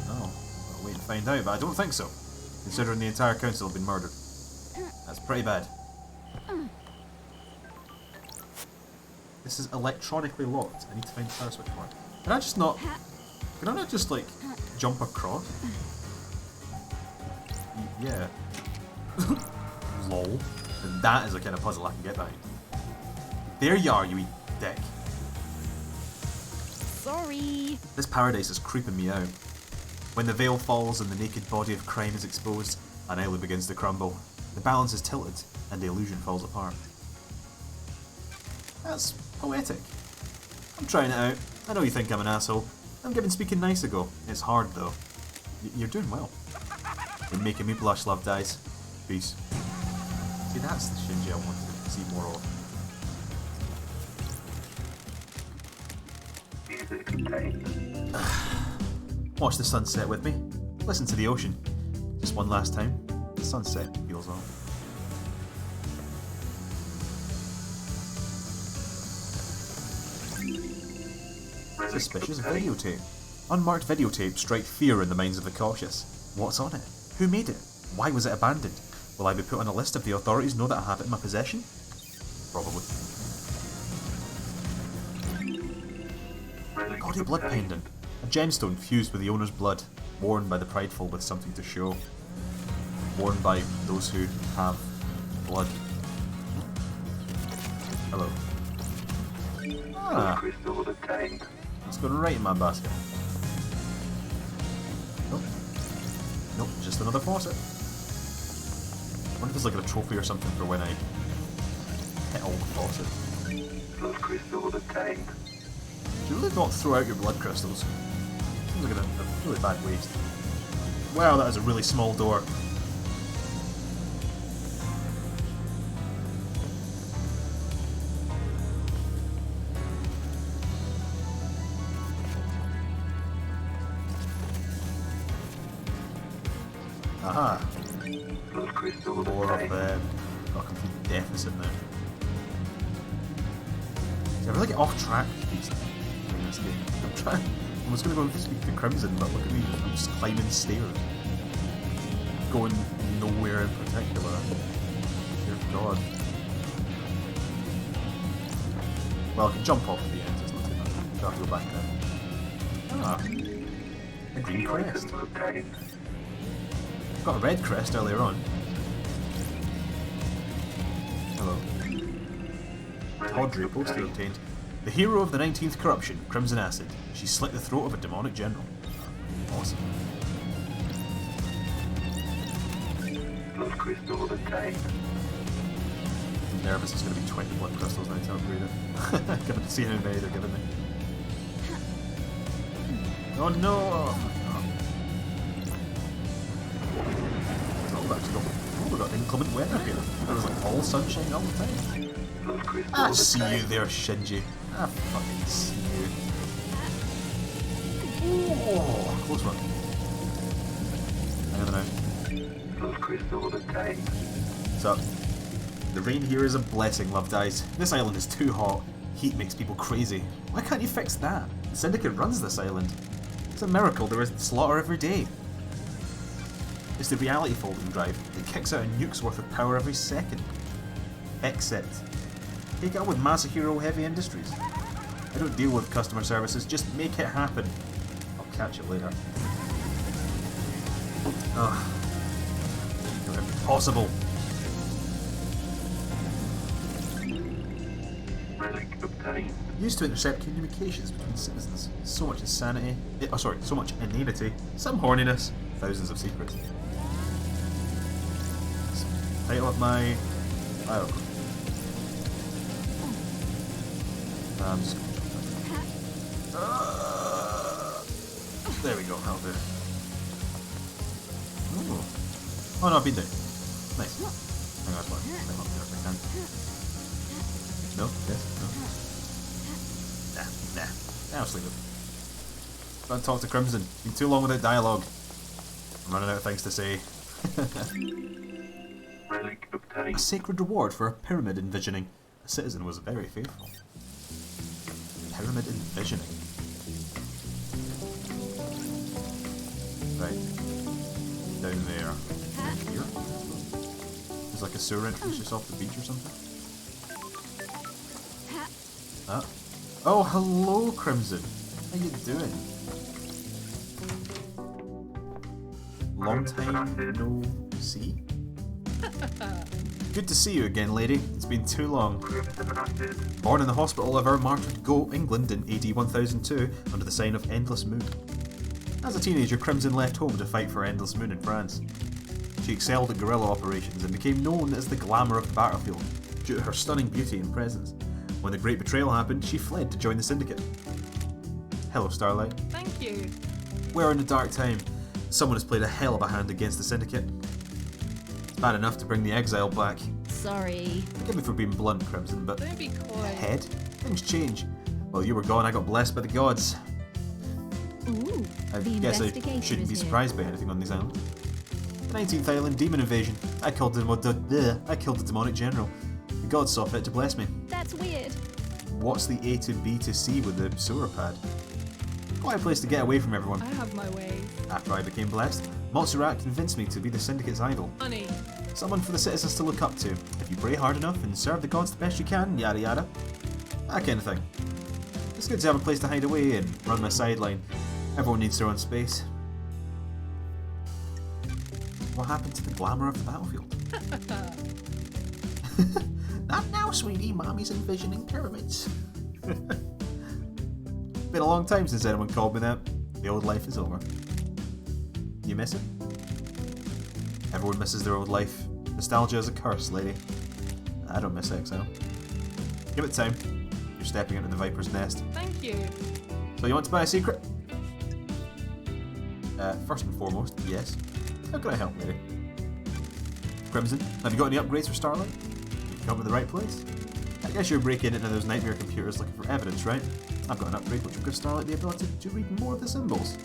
Speaker 1: Oh, I'll wait and find out, but I don't think so. Considering the entire council have been murdered. That's pretty bad. This is electronically locked. I need to find the power switch for it. Can I just not... Can I not just, like, jump across? Yeah. Lol. And that is the kind of puzzle I can get behind. There you are, you wee dick.
Speaker 3: Sorry.
Speaker 1: This paradise is creeping me out. When the veil falls and the naked body of crime is exposed, an island begins to crumble. The balance is tilted, and the illusion falls apart. That's poetic. I'm trying it out. I know you think I'm an asshole. I'm giving speaking nice a go. It's hard, though. You're doing well. You're making me blush, love dies. Peace. See, that's the Shinji I wanted to see more of.
Speaker 2: Music obtained.
Speaker 1: Watch the sunset with me. Listen to the ocean. Just one last time. The sunset feels on. Suspicious videotape. Unmarked videotape strike fear in the minds of the cautious. What's on it? Who made it? Why was it abandoned? Will I be put on a list if the authorities know that I have it in my possession? Probably. Gaudy blood pendant. A gemstone fused with the owner's blood, worn by the prideful with something to show. Worn by those who have blood. Hello.
Speaker 2: Blood
Speaker 1: Ah,
Speaker 2: crystal obtained.
Speaker 1: it's going right in my basket. Nope. Nope, just another faucet. I wonder if there's like a trophy or something for when I hit all the faucet.
Speaker 2: Blood crystal obtained.
Speaker 1: You really not throw out your blood crystals. Seems like a really bad waste. Wow, that is a really small door. Aha.
Speaker 2: Blood crystal
Speaker 1: More of
Speaker 2: obtained.
Speaker 1: a complete deficit now. See, I really get off track these in this game. I'm trying. I was going to go and speak to Crimson, but look at me. I'm just climbing stairs. Going nowhere in particular. Dear God. Well, I can jump off at the end, so it's not too bad. I'll have to go back there. Ah. A green
Speaker 2: New
Speaker 1: crest.
Speaker 2: items obtained.
Speaker 1: Got a red crest earlier on. Hello. Tawdry poster obtained. The hero of the 19th corruption, Crimson Acid. She slit the throat of a demonic general. Awesome.
Speaker 2: Blood crystal obtained.
Speaker 1: I'm nervous it's going to be 20 blood crystals now to upgrade it. Given to see how many they're giving me. Oh no! Oh, we got inclement weather here. It was like all sunshine all the time.
Speaker 2: Blood crystal
Speaker 1: I see you
Speaker 2: obtained.
Speaker 1: there, Shinji. I fucking see you. Oh, close one. Hang on now.
Speaker 2: Blood crystal obtained.
Speaker 1: What's up? The rain here is a blessing, loved eyes. This island is too hot. Heat makes people crazy. Why can't you fix that? The Syndicate runs this island. It's a miracle there isn't slaughter every day. It's the reality folding drive. It kicks out a nuke's worth of power every second. Exit. Take it up with Masahiro Heavy Industries. I don't deal with customer services, just make it happen. I'll catch you later. Ugh. Impossible.
Speaker 2: Relic obtained.
Speaker 1: Used to intercept communications between citizens. So much insanity. So much inanity. Some horniness. Thousands of secrets. Title of my biography. I'm just gonna jump in. There we go, that'll do. Ooh. Oh no, I've been there. Nice. Hang on, one. Climb up there if I can. No? Yes? No? Nah. I'll sleep it. Gotta talk to Crimson. Been too long without dialogue. I'm running out of things to say.
Speaker 2: Relic
Speaker 1: A
Speaker 2: obtained.
Speaker 1: sacred reward for a pyramid envisioning. A citizen was very faithful. Pyramid envisioning. Right. Down there. Here? There's like a sewer entrance just off the beach or something. Oh, hello, Crimson. How you doing? Long time no see? Good to see you again, lady. It's been too long. Born in the hospital of our martyred Go, England in AD 1002 under the sign of Endless Moon. As a teenager, Crimson left home to fight for Endless Moon in France. She excelled at guerrilla operations and became known as the glamour of the battlefield due to her stunning beauty and presence. When the Great Betrayal happened, she fled to join the Syndicate. Hello, Starlight.
Speaker 4: Thank you.
Speaker 1: We're in a dark time. Someone has played a hell of a hand against the Syndicate. It's bad enough to bring the exile back.
Speaker 3: Sorry.
Speaker 1: Forgive me for being blunt, Crimson, but
Speaker 4: Don't be coy.
Speaker 1: ahead, things change. While you were gone, I got blessed by the gods.
Speaker 3: Ooh,
Speaker 1: I
Speaker 3: the
Speaker 1: guess I
Speaker 3: investigator
Speaker 1: shouldn't be
Speaker 3: is here.
Speaker 1: surprised by anything on these islands. The 19th island, demon invasion. I killed the demonic general. The gods saw fit to bless me.
Speaker 3: That's weird.
Speaker 1: What's the A to B to C with the sewer pad? Quite a place to get away from everyone.
Speaker 4: I have my ways.
Speaker 1: After I became blessed, Montserrat convinced me to be the Syndicate's idol.
Speaker 4: Honey,
Speaker 1: Someone for the citizens to look up to. If you pray hard enough and serve the gods the best you can, yada yada. That kind of thing. It's good to have a place to hide away and run my sideline. Everyone needs their own space. What happened to the glamour of the battlefield? Not now, sweetie. Mommy's envisioning pyramids. Been a long time since anyone called me that. The old life is over. You miss it? Everyone misses their old life. Nostalgia is a curse, lady. I don't miss exile. Give it time. You're stepping into the Viper's nest.
Speaker 4: thank you.
Speaker 1: So you want to buy a secret? First and foremost, yes. How can I help, lady? Crimson, have you got any upgrades for Starlight? You've come to the right place. I guess you're breaking into those nightmare computers looking for evidence, right? I've got an upgrade which will give Starlight the ability to read more of the symbols.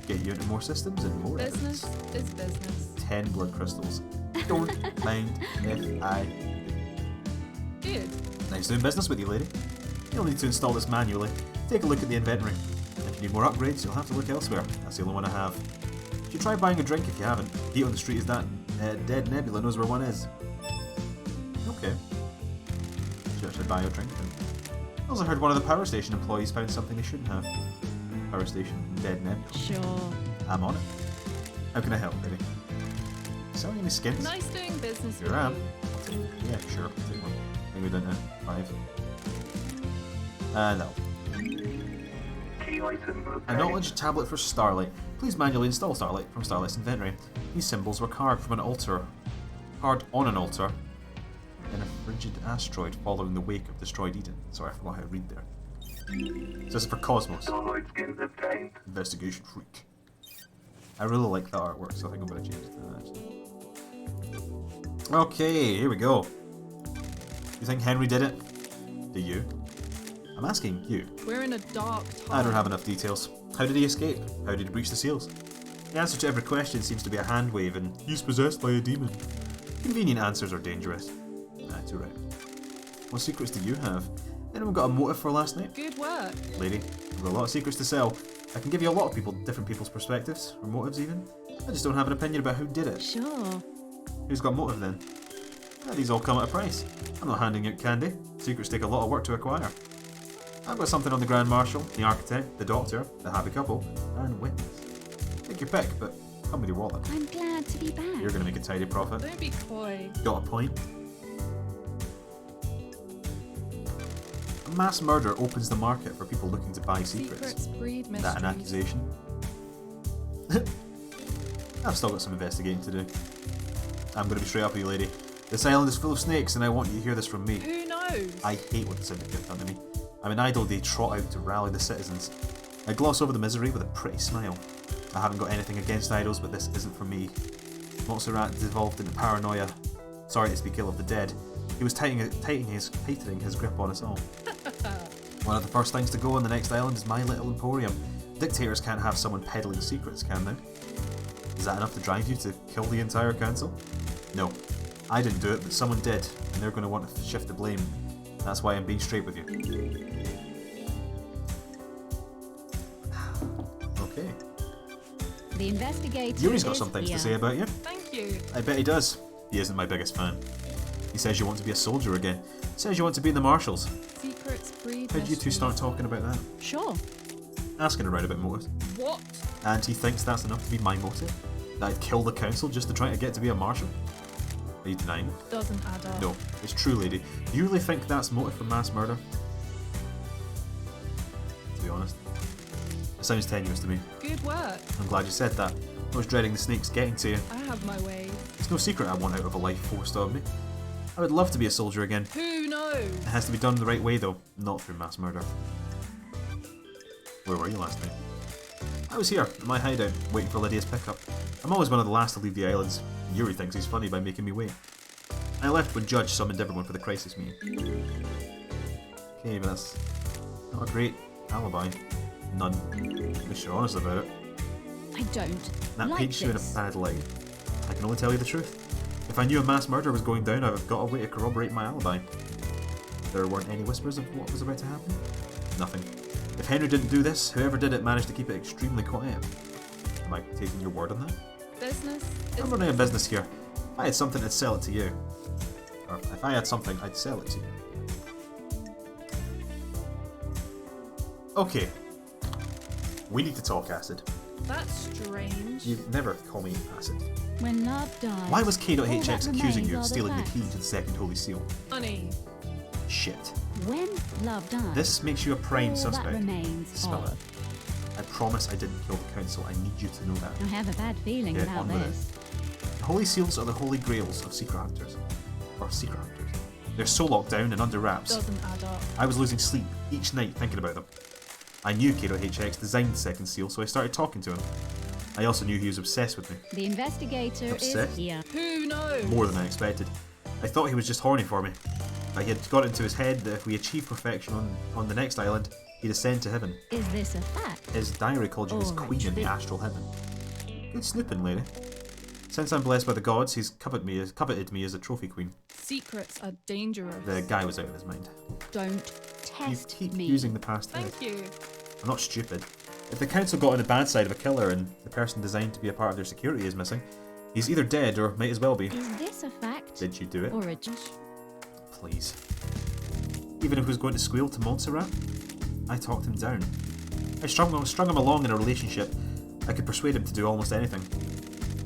Speaker 1: Get you into more systems and more
Speaker 4: Business
Speaker 1: evidence.
Speaker 4: is business.
Speaker 1: 10 blood crystals. Don't mind if I do.
Speaker 4: Good.
Speaker 1: Nice doing business with you, lady. You'll need to install this manually. Take a look at the inventory. If you need more upgrades, you'll have to look elsewhere. That's the only one I have. You should try buying a drink if you haven't. Heat on the street is that dead Nebula knows where one is. Okay. Should I buy a drink then? I also heard one of the power station employees found something they shouldn't have. Power station, dead Nebula.
Speaker 3: Sure.
Speaker 1: I'm on it. How can I help, lady? Selling any skins?
Speaker 4: Nice doing business
Speaker 1: Here
Speaker 4: with
Speaker 1: I am.
Speaker 4: you.
Speaker 1: I'll take, yeah, sure. Take one. I think we're down to 5. No.
Speaker 2: Key item obtained.
Speaker 1: Acknowledge tablet for Starlight. Please manually install Starlight from Starlight's inventory. These symbols were carved from an altar hard on an altar, in a frigid asteroid following the wake of destroyed Eden. Sorry, I forgot how to read there. So this is for Cosmos.
Speaker 2: Starlight skins obtained.
Speaker 1: Investigation freak. I really like the artwork, so I think I'm going to change it to that actually. Okay, here we go. You think Henry did it? Do you? I'm asking you.
Speaker 4: We're in a dark time.
Speaker 1: I don't have enough details. How did he escape? How did he breach the seals? The answer to every question seems to be a hand wave and he's possessed by a demon. Convenient answers are dangerous. That's right. What secrets do you have? Anyone got a motive for last night?
Speaker 4: Good work.
Speaker 1: Lady, I've got a lot of secrets to sell. I can give you a lot of people, different people's perspectives, or motives even. I just don't have an opinion about who did it.
Speaker 3: Sure.
Speaker 1: Who's got motive then? These all come at a price. I'm not handing out candy. Secrets take a lot of work to acquire. I've got something on the Grand Marshal, the Architect, the Doctor, the Happy Couple, and Witness. Take your pick, but come with your wallet.
Speaker 3: I'm glad to be back.
Speaker 1: You're going to make a tidy profit.
Speaker 4: Don't be coy.
Speaker 1: Got a point? A mass murder opens the market for people looking to buy secrets.
Speaker 4: Secrets breed mysteries.
Speaker 1: That an accusation? I've still got some investigating to do. I'm going to be straight up with you, lady. This island is full of snakes, and I want you to hear this from me.
Speaker 4: Who knows?
Speaker 1: I hate what the Syndicate have done to me. I'm an idol they trot out to rally the citizens. I gloss over the misery with a pretty smile. I haven't got anything against idols, but this isn't for me. Montserrat devolved into paranoia. Sorry to speak ill of the dead. He was tightening his grip on us all. One of the first things to go on the next island is my little emporium. Dictators can't have someone peddling secrets, can they? Is that enough to drive you to kill the entire council? No. I didn't do it, but someone did, and they're going to want to shift the blame. That's why I'm being straight with you. Okay.
Speaker 3: The investigator.
Speaker 1: Yuri's got
Speaker 3: is
Speaker 1: some things to
Speaker 3: here.
Speaker 1: say about you.
Speaker 4: Thank you.
Speaker 1: I bet he does. He isn't my biggest fan. He says you want to be a soldier again. Says you want to be in the Marshals.
Speaker 4: Secrets breed
Speaker 1: How did you two
Speaker 4: mysteries.
Speaker 1: start talking about that?
Speaker 3: Sure.
Speaker 1: Asking around about motives.
Speaker 4: What?
Speaker 1: And he thinks that's enough to be my motive? That I'd kill the council just to try to get to be a Marshal? Are you denying it?
Speaker 4: Doesn't add up.
Speaker 1: No, it's true, lady. Do you really think that's motive for mass murder? To be honest. It sounds tenuous to me.
Speaker 4: Good work.
Speaker 1: I'm glad you said that. I was dreading the snakes getting to you.
Speaker 4: I have my way.
Speaker 1: It's no secret I want out of a life forced on me. I would love to be a soldier again.
Speaker 4: Who knows?
Speaker 1: It has to be done the right way though, not through mass murder. Where were you last night? I was here, in my hideout, waiting for Lydia's pickup. I'm always one of the last to leave the islands. Yuri thinks he's funny by making me wait. I left when Judge summoned everyone for the crisis meeting. Okay, but that's not a great alibi. None. At least you're honest about it.
Speaker 3: I don't.
Speaker 1: That
Speaker 3: like
Speaker 1: paints you in a
Speaker 3: this.
Speaker 1: bad light. I can only tell you the truth. If I knew a mass murder was going down, I've got a way to corroborate my alibi. There weren't any whispers of what was about to happen? Nothing. If Henry didn't do this, whoever did it managed to keep it extremely quiet. Am I taking your word on that?
Speaker 4: Business
Speaker 1: I'm
Speaker 4: is
Speaker 1: running a business here. If I had something, I'd sell it to you. Or if I had something, I'd sell it to you. Okay. We need to talk, Acid.
Speaker 4: That's strange.
Speaker 1: You never call me Acid.
Speaker 3: When love dies.
Speaker 1: Why was
Speaker 3: all
Speaker 1: K.HX
Speaker 3: that
Speaker 1: accusing
Speaker 3: remains
Speaker 1: you
Speaker 3: are
Speaker 1: of
Speaker 3: the
Speaker 1: stealing the
Speaker 3: facts.
Speaker 1: key to the second Holy Seal?
Speaker 4: Honey.
Speaker 1: Shit.
Speaker 3: When love dies.
Speaker 1: This makes you a prime
Speaker 3: all
Speaker 1: suspect.
Speaker 3: that remains
Speaker 1: Smell
Speaker 3: are.
Speaker 1: it. I promise I didn't kill the council. I need you to know that.
Speaker 3: I have a bad feeling
Speaker 1: Get
Speaker 3: about
Speaker 1: on with
Speaker 3: this.
Speaker 1: The Holy Seals are the holy grails of secret hunters. Or secret hunters. They're so locked down and under wraps.
Speaker 4: Doesn't add up.
Speaker 1: I was losing sleep each night thinking about them. I knew K.HX designed the second seal, so I started talking to him. I also knew he was obsessed with me.
Speaker 3: The investigator
Speaker 1: Upset?
Speaker 3: is here.
Speaker 4: Who knows?
Speaker 1: More than I expected. I thought he was just horny for me. But he had got into his head that if we achieved perfection on the next island, he'd ascend to heaven.
Speaker 3: Is this a fact?
Speaker 1: His diary called you his
Speaker 3: Or a
Speaker 1: queen in the
Speaker 3: trick?
Speaker 1: astral heaven. Good snooping, lady. Since I'm blessed by the gods, he's coveted me as a trophy queen.
Speaker 4: Secrets are dangerous.
Speaker 1: The guy was out of his mind.
Speaker 3: Don't
Speaker 1: You
Speaker 3: test
Speaker 1: keep
Speaker 3: me.
Speaker 1: using the past tense.
Speaker 4: Thank you.
Speaker 1: I'm not stupid. If the council got on the bad side of a killer and the person designed to be a part of their security is missing, he's either dead or might as well be.
Speaker 3: Is this a fact?
Speaker 1: Did you do it?
Speaker 3: Or a just?
Speaker 1: Please. Even if he was going to squeal to Montserrat, I talked him down. I strung him along in a relationship. I could persuade him to do almost anything,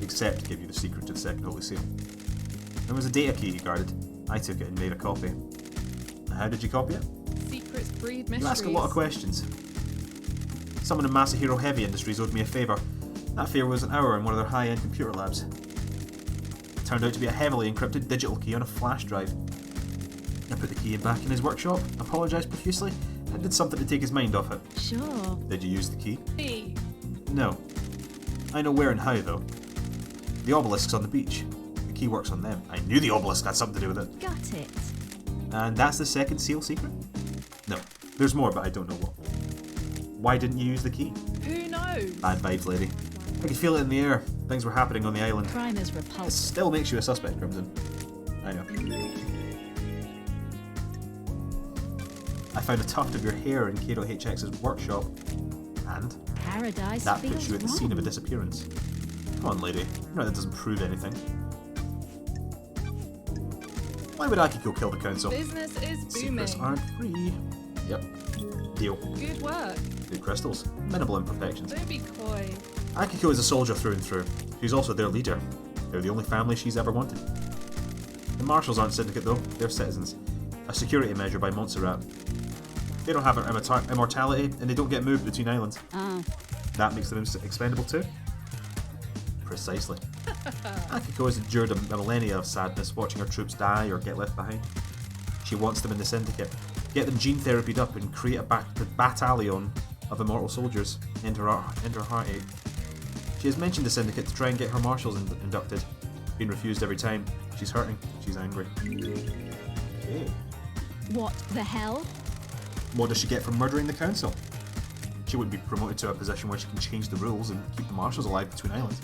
Speaker 1: except give you the secret to the second Holy Seal. There was a data key he guarded. I took it and made a copy. How did you copy it?
Speaker 4: Secrets breed mysteries.
Speaker 1: You ask a lot of questions. Someone in Masahiro Heavy Industries owed me a favour. That favour was an hour in one of their high-end computer labs. I turned out to be a heavily encrypted digital key on a flash drive. I put the key back in his workshop, apologised profusely, and did something to take his mind off it.
Speaker 3: Sure.
Speaker 1: Did you use the key?
Speaker 4: B.
Speaker 1: No. I know where and how, though. The obelisk's on the beach. The key works on them. I knew the obelisk had something to do with it.
Speaker 3: Got it.
Speaker 1: And that's the second seal secret? No. There's more, but I don't know what. Why didn't you use the key?
Speaker 4: Who knows?
Speaker 1: Bad vibes, lady. I could feel it in the air. Things were happening on the island.
Speaker 3: Crime is
Speaker 1: It
Speaker 3: repulsive.
Speaker 1: still makes you a suspect, Crimson. I know. I found a tuft of your hair in Kato HX's workshop. And
Speaker 3: Paradise
Speaker 1: that
Speaker 3: feels
Speaker 1: puts you at the
Speaker 3: wrong.
Speaker 1: scene of a disappearance. Come on, lady. You know that doesn't prove anything. Why would Akiko kill the council?
Speaker 4: Business is
Speaker 1: Secrets
Speaker 4: booming.
Speaker 1: aren't free. Yep. Deal.
Speaker 4: Good work.
Speaker 1: Good crystals. Minimal imperfections.
Speaker 4: Don't be coy.
Speaker 1: Akiko is a soldier through and through. She's also their leader. They're the only family she's ever wanted. The marshals aren't syndicate though, they're citizens. A security measure by Montserrat. They don't have immortality and they don't get moved between islands.
Speaker 3: Ah,
Speaker 1: That makes them expendable too? Precisely. Akiko has endured a millennia of sadness watching her troops die or get left behind. She wants them in the syndicate. Get them gene therapied up and create a battalion of immortal soldiers. End her heartache. She has mentioned the syndicate to try and get her marshals inducted. Been refused every time. She's hurting. She's angry. Okay.
Speaker 3: what the hell?
Speaker 1: What does she get from murdering the council? She wouldn't be promoted to a position where she can change the rules and keep the marshals alive between islands.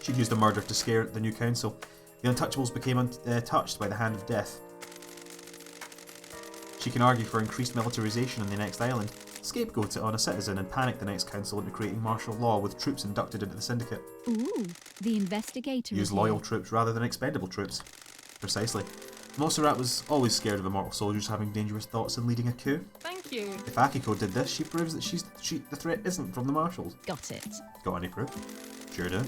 Speaker 1: She'd used the murder to scare the new council. The untouchables became untouched by the hand of death. She can argue for increased militarization on the next island, scapegoat it on a citizen and panic the next council into creating martial law with troops inducted into the syndicate.
Speaker 3: Ooh, the investigator
Speaker 1: Use
Speaker 3: is
Speaker 1: loyal
Speaker 3: here.
Speaker 1: troops rather than expendable troops. Precisely. Montserrat was always scared of immortal soldiers having dangerous thoughts and leading a coup.
Speaker 4: Thank you.
Speaker 1: If Akiko did this, she proves that the threat isn't from the marshals.
Speaker 3: Got it.
Speaker 1: Got any proof? Sure do.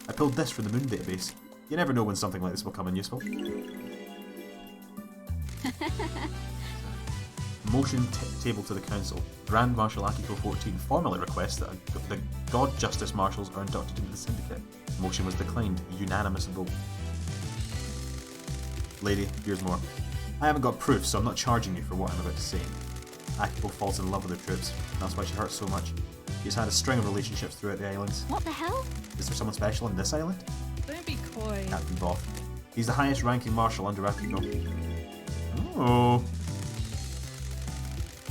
Speaker 1: I pulled this from the Moon database. You never know when something like this will come in useful. Motion table to the council. Grand Marshal Akiko 14 formally requests that the God Justice Marshals are inducted into the syndicate. Motion was declined. Unanimous vote. Lady, here's more. I haven't got proof, so I'm not charging you for what I'm about to say. Akiko falls in love with her troops. That's why she hurts so much. She's had a string of relationships throughout the islands.
Speaker 3: What the hell?
Speaker 1: Is there someone special on this island?
Speaker 4: Don't be coy.
Speaker 1: Captain Boff. He's the highest ranking marshal under Akiko. Oh.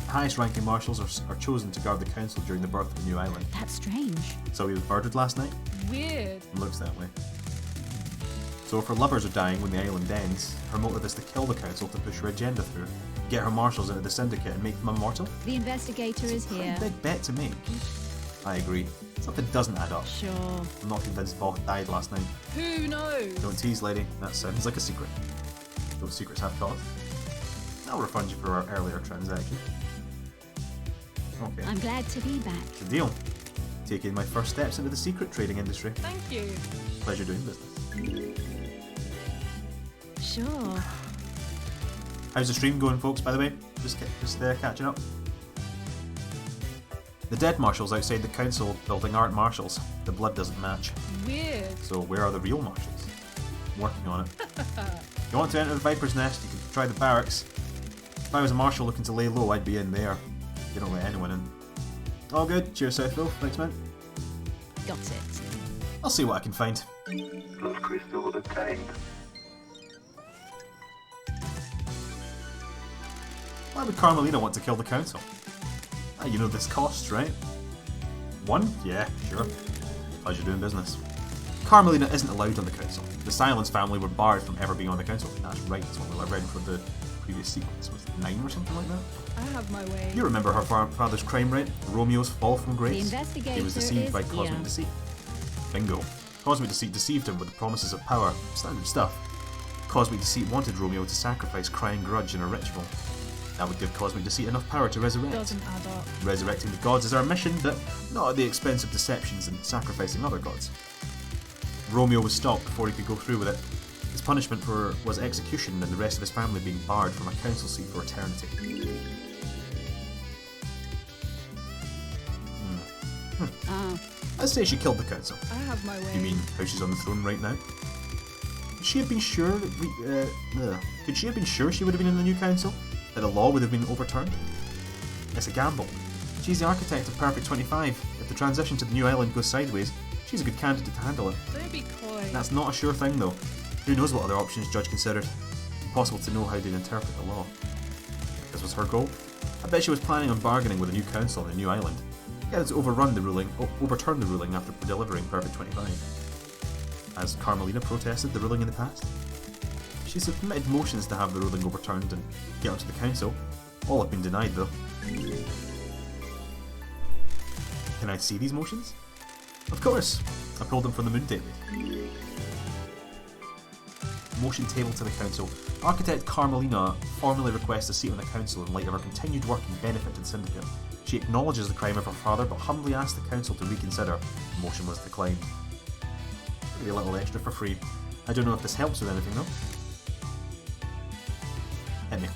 Speaker 1: Highest ranking marshals are chosen to guard the council during the birth of the new island.
Speaker 3: That's strange.
Speaker 1: So he was murdered last night?
Speaker 4: Weird.
Speaker 1: Looks that way. So if her lovers are dying when the island ends, her motive is to kill the council to push her agenda through, get her marshals into the syndicate and make them immortal?
Speaker 3: The investigator is
Speaker 1: Pretty
Speaker 3: here.
Speaker 1: big bet to make. I agree. Something doesn't add up.
Speaker 3: Sure.
Speaker 1: I'm not convinced Boff died last night.
Speaker 4: Who knows?
Speaker 1: Don't tease, lady. That sounds like a secret. Those secrets have cost. I'll refund you for our earlier transaction. Okay.
Speaker 3: I'm glad to be back.
Speaker 1: It's a deal. Taking my first steps into the secret trading industry.
Speaker 4: Thank you.
Speaker 1: Pleasure doing business.
Speaker 3: Sure.
Speaker 1: How's the stream going, folks, by the way? Just catching up. The dead marshals outside the council building aren't marshals. The blood doesn't match.
Speaker 4: Weird.
Speaker 1: So where are the real marshals? I'm working on it. If you want to enter the Viper's Nest, you can try the barracks. If I was a marshal looking to lay low, I'd be in there. They don't let anyone in. All good. Cheers, Southville. Thanks, man.
Speaker 3: Got it.
Speaker 1: I'll see what I can find.
Speaker 2: Love crystal obtained.
Speaker 1: Why would Carmelina want to kill the council? Ah, you know this costs, right? 1? Yeah, sure. Pleasure doing business. Carmelina isn't allowed on the council. The Silence family were barred from ever being on the council. That's right, that's what I read for the previous sequence. Was it 9 or something like that?
Speaker 4: I have my way.
Speaker 1: You remember her father's crime rate? Romeo's fall from grace?
Speaker 3: The investigator
Speaker 1: He was deceived
Speaker 3: is
Speaker 1: by cosmic
Speaker 3: here.
Speaker 1: deceit. Bingo. Cosmic deceit deceived him with the promises of power. Standard stuff. Cosmic deceit wanted Romeo to sacrifice crying grudge in a ritual. That would give Cosmic Deceit enough power to resurrect.
Speaker 4: Doesn't add up.
Speaker 1: Resurrecting the gods is our mission, but not at the expense of deceptions and sacrificing other gods. Romeo was stopped before he could go through with it. His punishment was execution and the rest of his family being barred from a council seat for eternity.
Speaker 3: Ah,
Speaker 1: Let's say she killed the council.
Speaker 4: I have my way.
Speaker 1: You mean how she's on the throne right now? she have been sure could she have been sure she would have been in the new council? That the law would have been overturned? It's a gamble. She's the architect of Perfect 25. If the transition to the new island goes sideways, she's a good candidate to handle it.
Speaker 4: Don't be coy.
Speaker 1: That's not a sure thing though. Who knows what other options Judge considered? Impossible to know how they'd interpret the law. This was her goal. I bet she was planning on bargaining with a new council on a new island. Get it to overturn the ruling after delivering Perfect 25. Has Carmelina protested the ruling in the past? She submitted motions to have the ruling overturned and get onto the council. All have been denied though. Can I see these motions? Of course! I pulled them from the moon database. Motion table to the council. Architect Carmelina formally requests a seat on the council in light of her continued work and benefit to the syndicate. She acknowledges the crime of her father, but humbly asks the council to reconsider. The motion was declined. Maybe a little extra for free. I don't know if this helps with anything though. Hit me.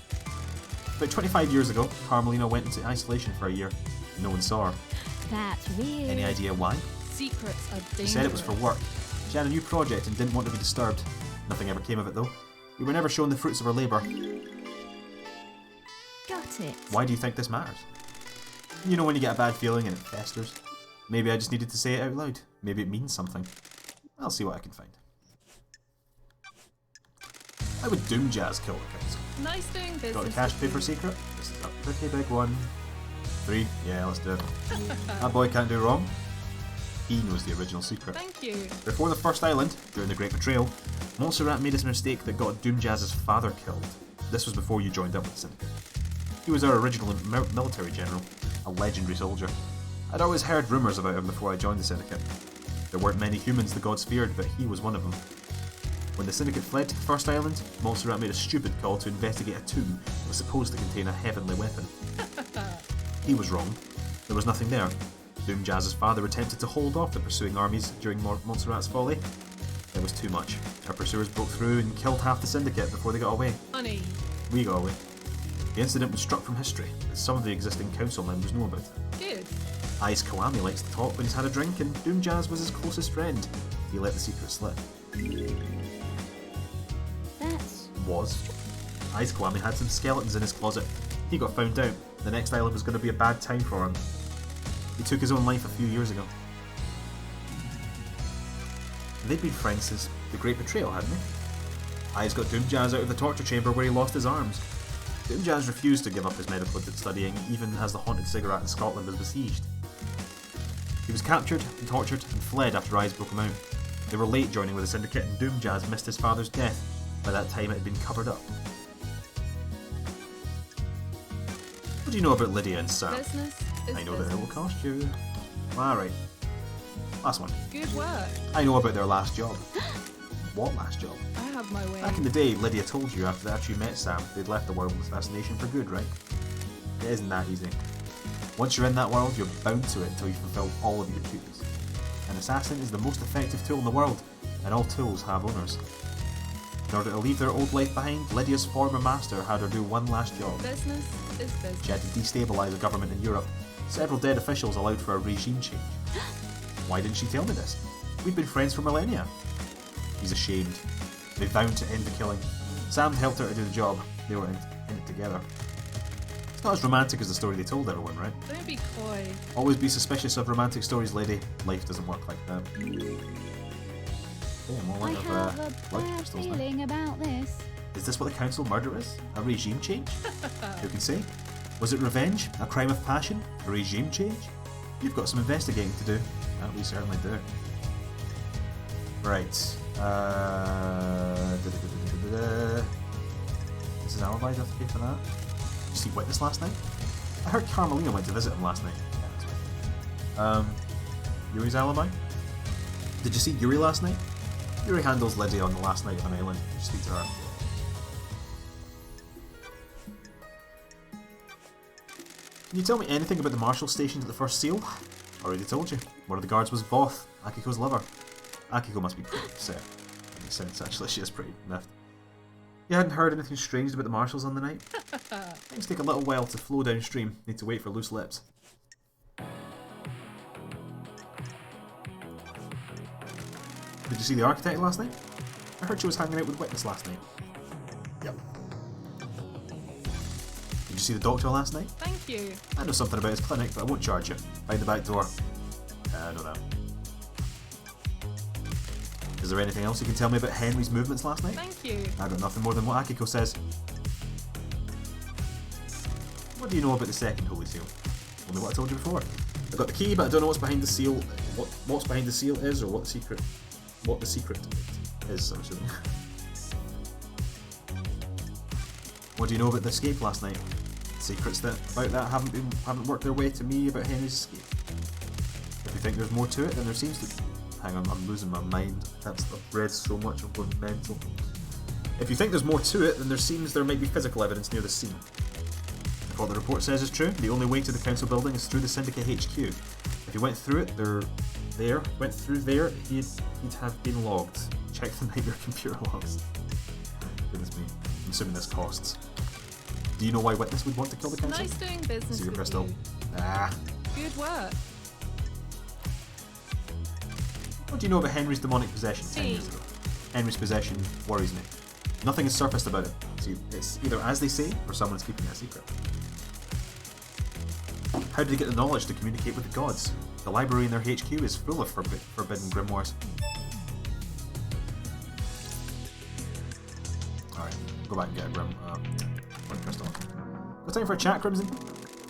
Speaker 1: About 25 years ago, Carmelina went into isolation for a year. No one saw her.
Speaker 3: That's weird.
Speaker 1: Any idea why?
Speaker 4: Secrets are dangerous.
Speaker 1: She said it was for work. She had a new project and didn't want to be disturbed. Nothing ever came of it though. We were never shown the fruits of her labour.
Speaker 3: Got it.
Speaker 1: Why do you think this matters? You know when you get a bad feeling and it festers? Maybe I just needed to say it out loud. Maybe it means something. I'll see what I can find. How would Doom Jazz kill the council?
Speaker 4: Nice doing business.
Speaker 1: Got the cash
Speaker 4: with
Speaker 1: paper
Speaker 4: you.
Speaker 1: secret? This is a pretty big one. 3. Yeah, let's do it. That boy can't do wrong. He knows the original secret.
Speaker 4: Thank you.
Speaker 1: Before the first island, during the Great Betrayal, Montserrat made a mistake that got Doom Jazz's father killed. This was before you joined up with the Syndicate. He was our original military general, a legendary soldier. I'd always heard rumours about him before I joined the Syndicate. There weren't many humans the gods feared, but he was one of them. When the Syndicate fled to the first island, Montserrat made a stupid call to investigate a tomb that was supposed to contain a heavenly weapon. He was wrong. There was nothing there. Doom Jazz's father attempted to hold off the pursuing armies during Montserrat's folly. It was too much. Our pursuers broke through and killed half the Syndicate before they got away.
Speaker 4: Honey.
Speaker 1: We got away. The incident was struck from history, as some of the existing council members know about it.
Speaker 4: Good.
Speaker 1: Ice Kawami likes to talk when he's had a drink, and Doom Jazz was his closest friend. He let the secret slip.
Speaker 3: That's...
Speaker 1: Ice Kawami had some skeletons in his closet. He got found out. The next island was going to be a bad time for him. He took his own life a few years ago. They'd been friends since the Great Betrayal, hadn't they? Ice got Doom Jazz out of the torture chamber where he lost his arms. Doom Jazz refused to give up his medical studying, even as the haunted cigarette in Scotland was besieged. He was captured and tortured and fled after Eyes broke him out. They were late joining with the Syndicate, and Doom Jazz missed his father's death. By that time it had been covered up. What do you know about Lydia and Sam?
Speaker 4: Business is
Speaker 1: I know that it will
Speaker 4: business.
Speaker 1: cost you. Alright. Last one.
Speaker 4: Good work.
Speaker 1: I know about their last job. What last job?
Speaker 4: I have my way.
Speaker 1: Back in the day, Lydia told you after you met Sam, they'd left the world of fascination for good, right? It isn't that easy. Once you're in that world, you're bound to it until you fulfill all of your duties. An assassin is the most effective tool in the world, and all tools have owners. In order to leave their old life behind, Lydia's former master had her do one last job.
Speaker 4: Business is business.
Speaker 1: She had to destabilise a government in Europe. Several dead officials allowed for a regime change. Why didn't she tell me this? We've been friends for millennia. He's ashamed. They vowed to end the killing. Sam helped her to do the job. They were in it together. It's not as romantic as the story they told everyone, right?
Speaker 4: Don't be coy.
Speaker 1: Always be suspicious of romantic stories, lady. Life doesn't work like that. Oh, more
Speaker 3: I
Speaker 1: like
Speaker 3: have a
Speaker 1: blood
Speaker 3: bad
Speaker 1: crystals now.
Speaker 3: feeling about this.
Speaker 1: Is this what the council murder is? A regime change? Who can say? Was it revenge? A crime of passion? A regime change? You've got some investigating to do. That we certainly do. Right. This is alibi, do I have to pay for that? Did you see Witness last night? I heard Carmelina went to visit him last night. Yeah, that's right. Yuri's alibi? Did you see Yuri last night? Yuri handles Lydia on the last night of an island. You speak to her. Can you tell me anything about the marshal stationed at the first seal? Already told you. One of the guards was Voth, Akiko's lover. Akiko must be pretty upset. That makes sense, actually. She is pretty miffed. You hadn't heard anything strange about the marshals on the night? Things take a little while to flow downstream. Need to wait for loose lips. Did you see the architect last night? I heard she was hanging out with Witness last night. Yep. Did you see the doctor last night?
Speaker 4: Thank you.
Speaker 1: I know something about his clinic, but I won't charge you. Behind the back door. I don't know. Is there anything else you can tell me about Henry's movements last night?
Speaker 4: Thank you.
Speaker 1: I got nothing more than what Akiko says. What do you know about the second holy seal? Only what I told you before. I got the key, but I don't know what's behind the seal. What's behind the seal is, or what the secret is. I'm assuming. What do you know about the escape last night? Secrets about that haven't worked their way to me about Henry's escape. If you think there's more to it, then there seems to. Hang on, I'm losing my mind. I've read so much, I'm going mental. If you think there's more to it, then there might be physical evidence near the scene. If what the report says is true, the only way to the council building is through the Syndicate HQ. If he went through it, he'd have been logged. Check the nightmare computer logs. Goodness me. I'm assuming this costs. Do you know why Witness would want to kill the council?
Speaker 4: Nice doing business
Speaker 1: See your
Speaker 4: with
Speaker 1: crystal.
Speaker 4: you.
Speaker 1: Ah.
Speaker 4: Good work.
Speaker 1: What do you know about Henry's demonic possession 10 years ago? Henry's possession worries me. Nothing has surfaced about it. See, it's either as they say, or someone's keeping it a secret. How did they get the knowledge to communicate with the gods? The library in their HQ is full of forbidden grimoires. Alright, go back and get a blood crystal. Got time for a chat, Crimson?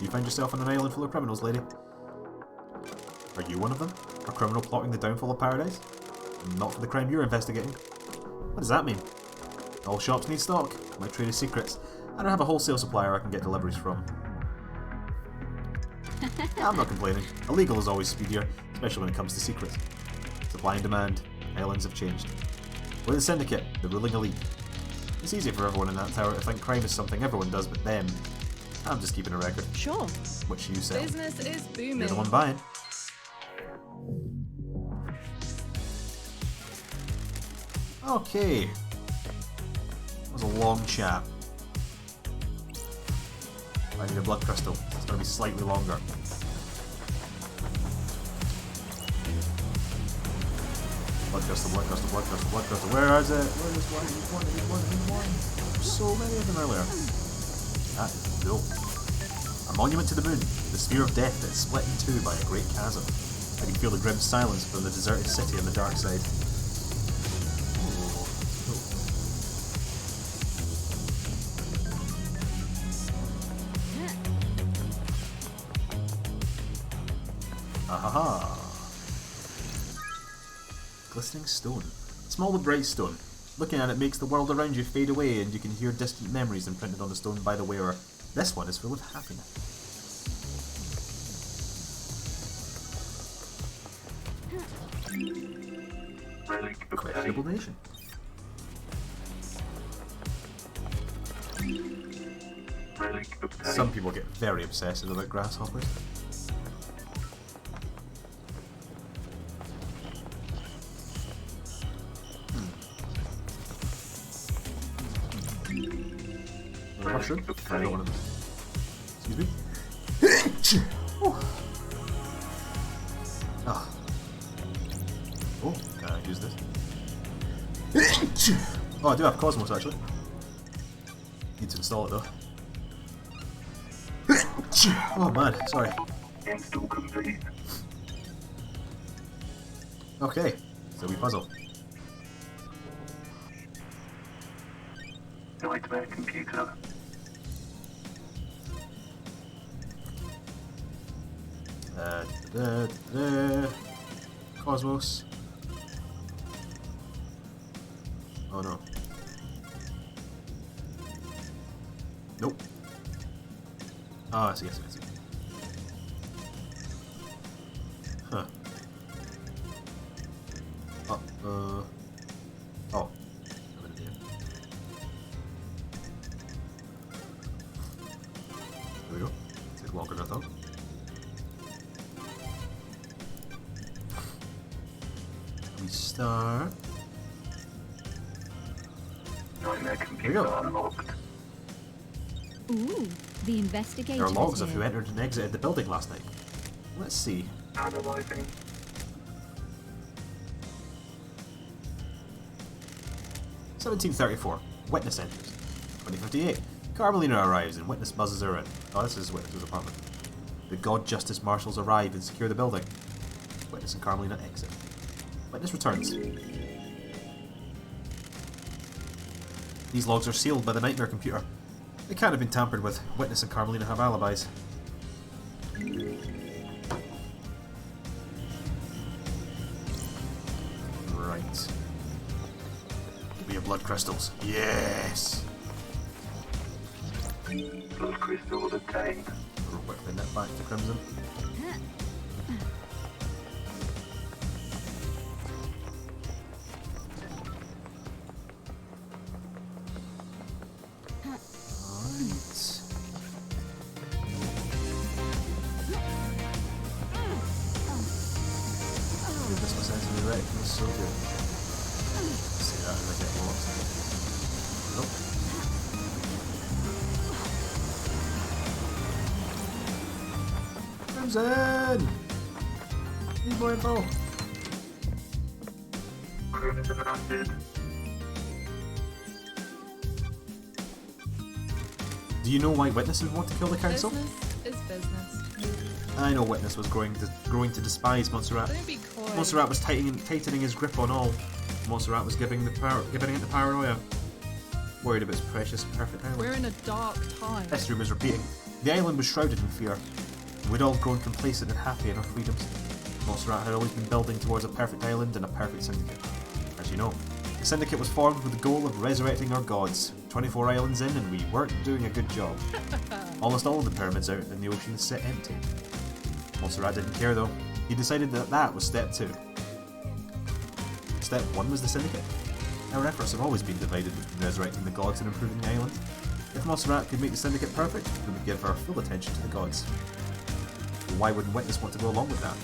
Speaker 1: You find yourself on an island full of criminals, lady. Are you one of them? A criminal plotting the downfall of paradise? Not for the crime you're investigating. What does that mean? All shops need stock. My trade is secrets. I don't have a wholesale supplier I can get deliveries from. I'm not complaining. Illegal is always speedier, especially when it comes to secrets. Supply and demand. Islands have changed. We're the Syndicate, the ruling elite. It's easy for everyone in that tower to think crime is something everyone does but them. I'm just keeping a record.
Speaker 4: Sure.
Speaker 1: Which you sell.
Speaker 4: Business is booming.
Speaker 1: You're the one buying. Okay. That was a long chat. I need a blood crystal. It's going to be slightly longer. Blood crystal, blood crystal, blood crystal, blood crystal. Where is it? Where is one? There's one, there's one, there's one. There's so many of them earlier. That is cool. A monument to the moon. The sphere of death that is split in two by a great chasm. I can feel the grim silence from the deserted city on the dark side. Ahaha! Glistening stone. Small but bright stone. Looking at it makes the world around you fade away and you can hear distant memories imprinted on the stone by the wearer. This one is full of happiness. Questionable nation. Some people get very obsessive about grasshoppers. Mushroom? I don't want to. Excuse me. Oh. Ah. Oh, can I use this? Oh, I do have Cosmos actually. Need to install it though. Oh man, sorry.
Speaker 2: Install complete.
Speaker 1: Okay, so we puzzle.
Speaker 2: Nightmare computer.
Speaker 1: Cosmos. Oh no. Nope. Oh, I see, I see, I see. Huh. Oh, oh. I'm in here. There we go. Take longer than I thought. We start.
Speaker 2: Nightmare computer unlocked.
Speaker 3: Ooh, the investigation.
Speaker 1: There are logs
Speaker 3: is
Speaker 1: of who
Speaker 3: here.
Speaker 1: entered and exited the building last night. Let's see.
Speaker 2: Analyzing.
Speaker 1: 1734. Witness enters. 2058. Carmelina arrives and witness buzzes her in. Oh, this is witness's apartment. The God Justice Marshals arrive and secure the building. Witness and Carmelina exit. Witness returns. These logs are sealed by the nightmare computer. They can't have been tampered with. Witness and Carmelina have alibis. Right. Give me your blood crystals. Yes!
Speaker 2: Blood crystals obtained.
Speaker 1: Real quickly nip back to Crimson. This was actually right. It was so good. See that as I get lost. Nope. Crimson! Need more info.
Speaker 2: Crimson hunted.
Speaker 1: Do you know why Witness would want to kill the council?
Speaker 4: Business is business.
Speaker 1: I know Witness was growing to despise Montserrat.
Speaker 4: Don't be coy.
Speaker 1: Montserrat was tightening his grip on all. Montserrat was giving it the paranoia. Worried about his precious, perfect island.
Speaker 4: We're in a dark time.
Speaker 1: History was repeating. The island was shrouded in fear. We'd all grown complacent and happy in our freedoms. Montserrat had always been building towards a perfect island and a perfect syndicate. As you know, the syndicate was formed with the goal of resurrecting our gods. 24 islands in and we weren't doing a good job. Almost all of the pyramids out in the ocean sit empty. Montserrat didn't care though. He decided that was step 2. Step 1 was the syndicate. Our efforts have always been divided between resurrecting the gods and improving the island. If Montserrat could make the syndicate perfect, we would give her full attention to the gods. Well, why wouldn't Witness want to go along with that?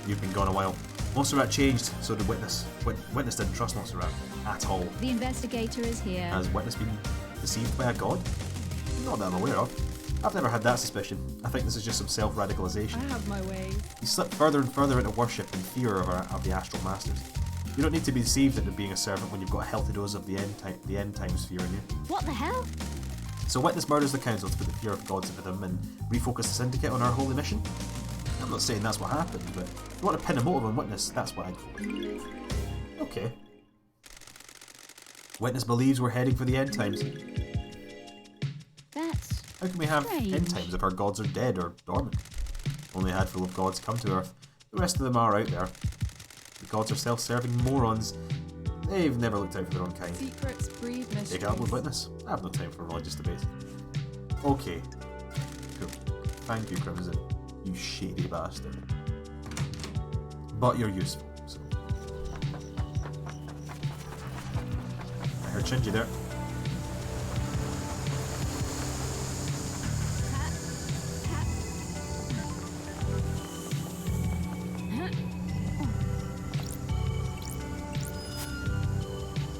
Speaker 1: You've been gone a while. Montserrat changed, so did Witness. Witness didn't trust Montserrat at all.
Speaker 3: The investigator is here.
Speaker 1: Has Witness been deceived by a god? Not that I'm aware of. I've never had that suspicion. I think this is just some
Speaker 4: I
Speaker 1: self-radicalization.
Speaker 4: have my ways.
Speaker 1: He slipped further and further into worship and fear of the astral masters. You don't need to be deceived into being a servant when you've got a healthy dose of the end times fear in you.
Speaker 3: What the hell?
Speaker 1: So Witness murders the council to put the fear of gods into them and refocus the syndicate on our holy mission? I'm not saying that's what happened, but if you want to pin a motive on Witness, that's what I'd go. Okay. Witness believes we're heading for the end times.
Speaker 3: That's
Speaker 1: How can we have
Speaker 3: strange.
Speaker 1: end times if our gods are dead or dormant? Only a handful of gods come to Earth. The rest of them are out there. The gods are self-serving morons. They've never looked out for their own kind.
Speaker 4: Secrets breed mysteries.
Speaker 1: Take it up with Witness. I have no time for religious debate. Okay. Cool. Thank you, Crimson. You shady bastard. But you're useful, so. I heard Shinji there.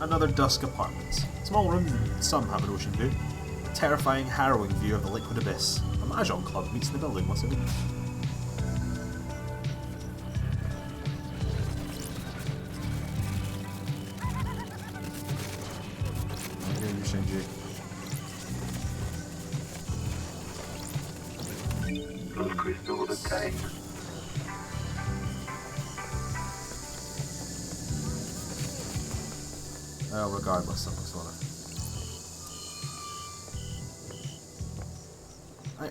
Speaker 1: Another dusk apartments. Small rooms, some have an ocean view. A terrifying, harrowing view of the liquid abyss. A mahjong club meets in the building once a week. I hear you, Shinji.
Speaker 2: Blood crystals obtained.
Speaker 1: Well, regardless, I'm sort of.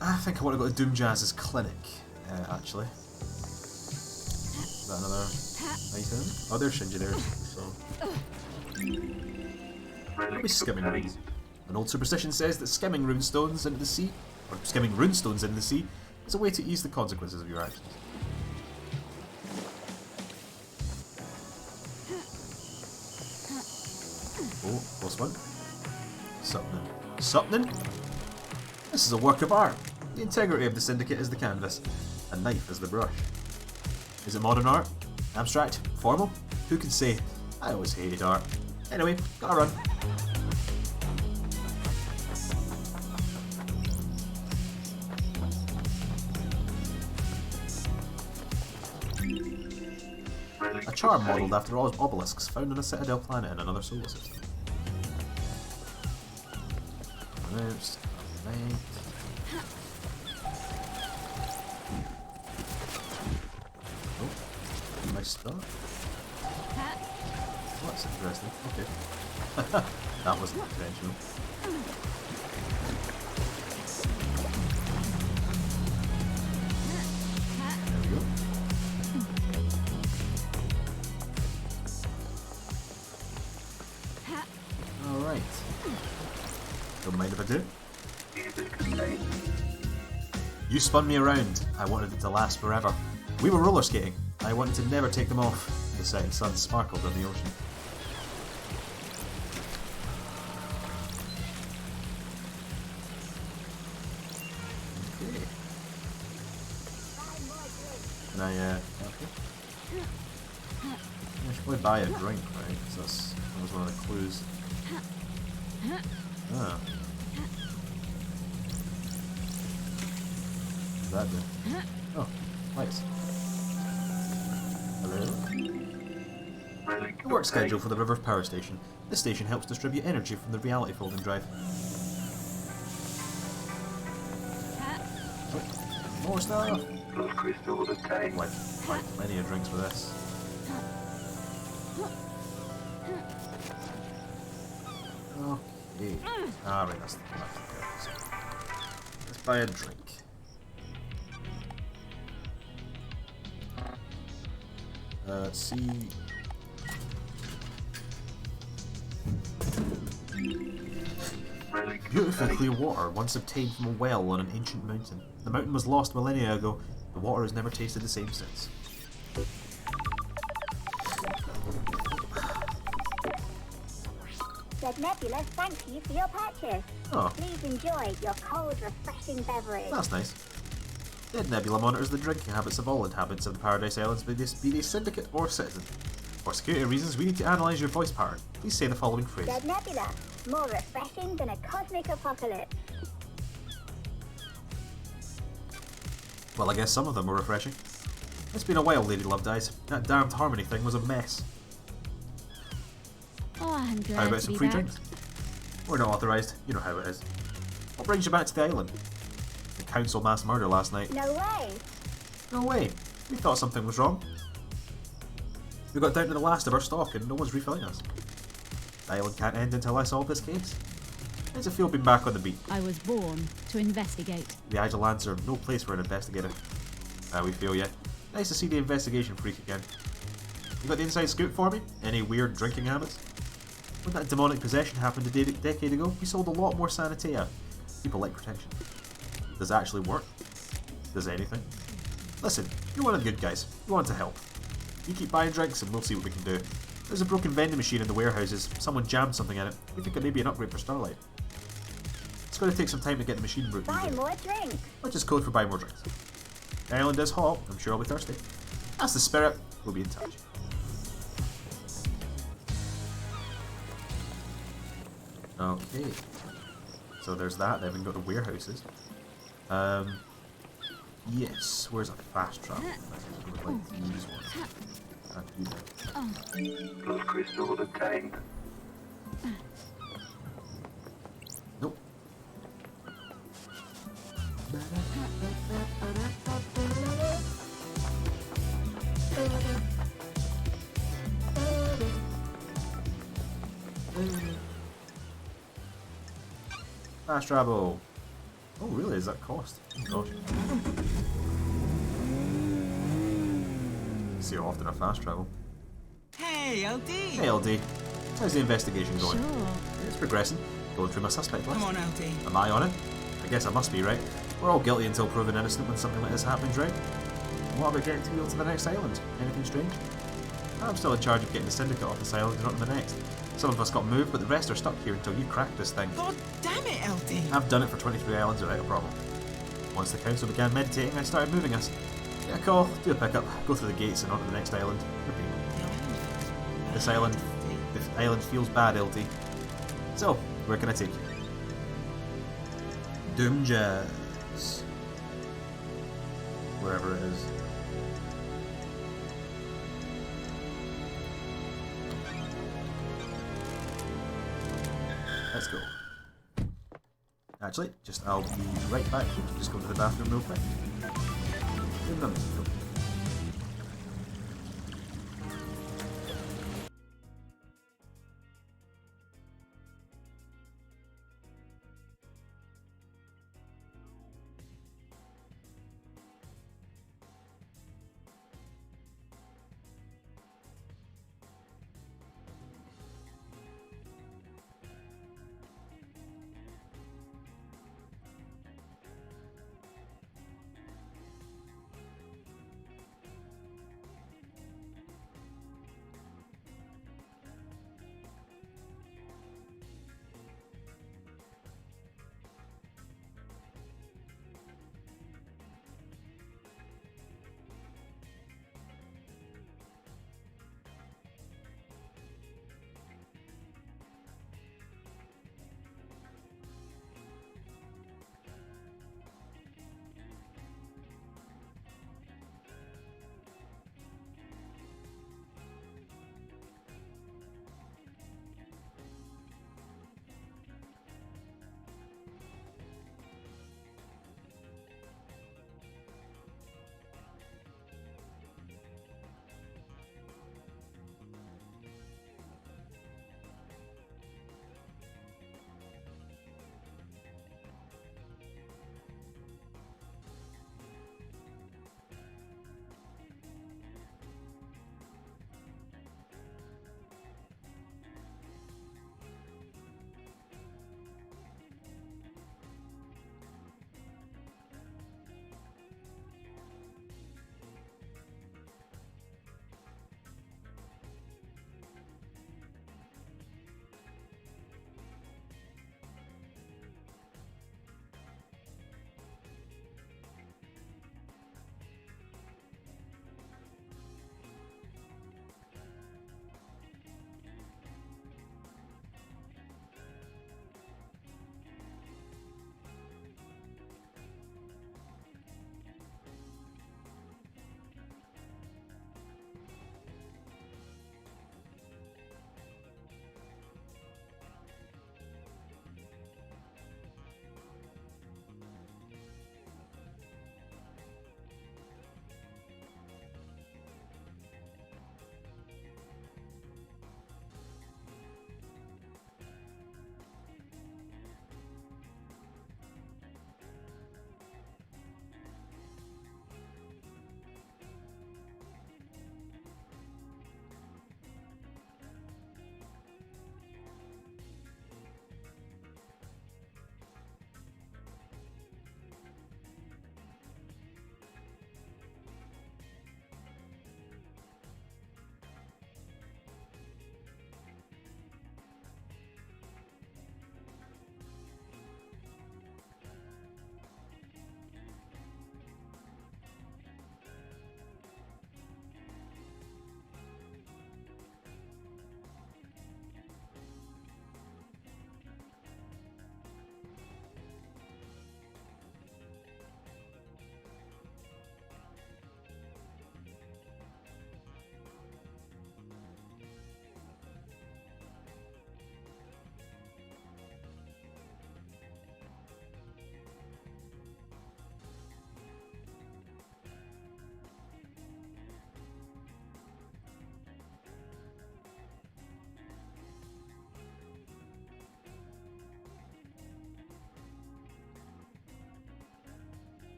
Speaker 1: I think I want to go to Doom Jazz's clinic, actually. Is that another item? Oh, there's Shinji there. So. Maybe skimming runes. An old superstition says that skimming runestones into the sea, or skimming runestones into the sea, is a way to ease the consequences of your actions. Oh, plus one. Something. Something? This is a work of art. The integrity of the syndicate is the canvas. A knife is the brush. Is it modern art? Abstract? Formal? Who can say? I always hated art. Anyway, gotta run. A charm modelled after obelisks found on a Citadel planet in another solar system. Oops. Right. Oh, my stuff. Oh, that's interesting. Okay. That wasn't intentional. There we go. Alright. Don't mind if I do.
Speaker 2: Music contained.
Speaker 1: You spun me around. I wanted it to last forever. We were roller skating. I wanted to never take them off. The setting sun sparkled on the ocean. Okay. Can I, okay. I should probably buy a drink, right? Because that was one of the clues. Ah. What's that do? Oh, lights. Hello?
Speaker 2: Relic
Speaker 1: The work
Speaker 2: obtained.
Speaker 1: schedule for the River Power Station. This station helps distribute energy from the reality folding drive. Oh, more stuff!
Speaker 2: Blood crystal obtained.
Speaker 1: Like plenty of drinks for this. Okay. Ah, right, that's the let's buy a drink. Let's see.
Speaker 2: Relic
Speaker 1: Beautiful
Speaker 2: obtained.
Speaker 1: clear water, once obtained from a well on an ancient mountain. The mountain was lost millennia ago. The water has never tasted the same since.
Speaker 5: Red Nebula, thank you for your purchase.
Speaker 1: Oh,
Speaker 5: Please enjoy your cold, refreshing beverage.
Speaker 1: that's nice. Dead Nebula monitors the drinking habits of all inhabitants of the Paradise Islands, be they syndicate or citizen. For security reasons, we need to analyze your voice pattern. Please say the following phrase.
Speaker 5: Red Nebula, more refreshing than a cosmic apocalypse.
Speaker 1: Well, I guess some of them were refreshing. It's been a while, Lady Love Dies. That damned harmony thing was a mess.
Speaker 3: Oh, I'm glad
Speaker 1: How about
Speaker 3: to
Speaker 1: some
Speaker 3: be
Speaker 1: free
Speaker 3: back.
Speaker 1: drinks? We're not authorised. You know how it is. What brings you back to the island? The council mass murder last night.
Speaker 5: No way.
Speaker 1: No way. We thought something was wrong. We got down to the last of our stock and no one's refilling us. The island can't end until I solve this case. How does it feel being back on the beat?
Speaker 3: I was born to investigate.
Speaker 1: The Idle Lands are no place for an investigator. We feel ya. Nice to see the investigation freak again. You got the inside scoop for me? Any weird drinking habits? When that demonic possession happened a decade ago, we sold a lot more Sanatea. People like protection. Does it actually work? Does anything? Listen, you're one of the good guys. You want to help. You keep buying drinks and we'll see what we can do. There's a broken vending machine in the warehouses. Someone jammed something in it. We think it may be an upgrade for Starlight. It's going to take some time to get the machine broken.
Speaker 5: Buy more drinks.
Speaker 1: Which is code for buy more drinks. The island is hot. I'm sure I'll be thirsty. That's the spirit. We'll be in touch. Okay. So there's that. Then we can go to warehouses. Yes. Where's a fast travel? I would like to use one. Can't do that.
Speaker 2: Blood crystal obtained.
Speaker 1: Nope. Fast travel. Oh, really? Is that cost? Oh, gosh. See how often I fast travel.
Speaker 6: Hey, LD!
Speaker 1: Hey, LD. How's the investigation going?
Speaker 3: Sure.
Speaker 1: It's progressing. Going through my suspect list.
Speaker 6: Come on, LD.
Speaker 1: Am I on it? I guess I must be, right? We're all guilty until proven innocent when something like this happens, right? What about getting to go to the next island? Anything strange? I'm still in charge of getting the syndicate off this island and on to the next. Some of us got moved, but the rest are stuck here until you crack this thing.
Speaker 6: God damn it, LD!
Speaker 1: I've done it for 23 islands without a problem. Once the council began meditating, I started moving us. Get a call, do a pickup, go through the gates and on to the next island. Repeat. This island, the island feels bad, LD. So, where can I take you? Doom Jazz. Wherever it is. Let's go. Actually, I'll be right back. Just go to the bathroom real quick. Go.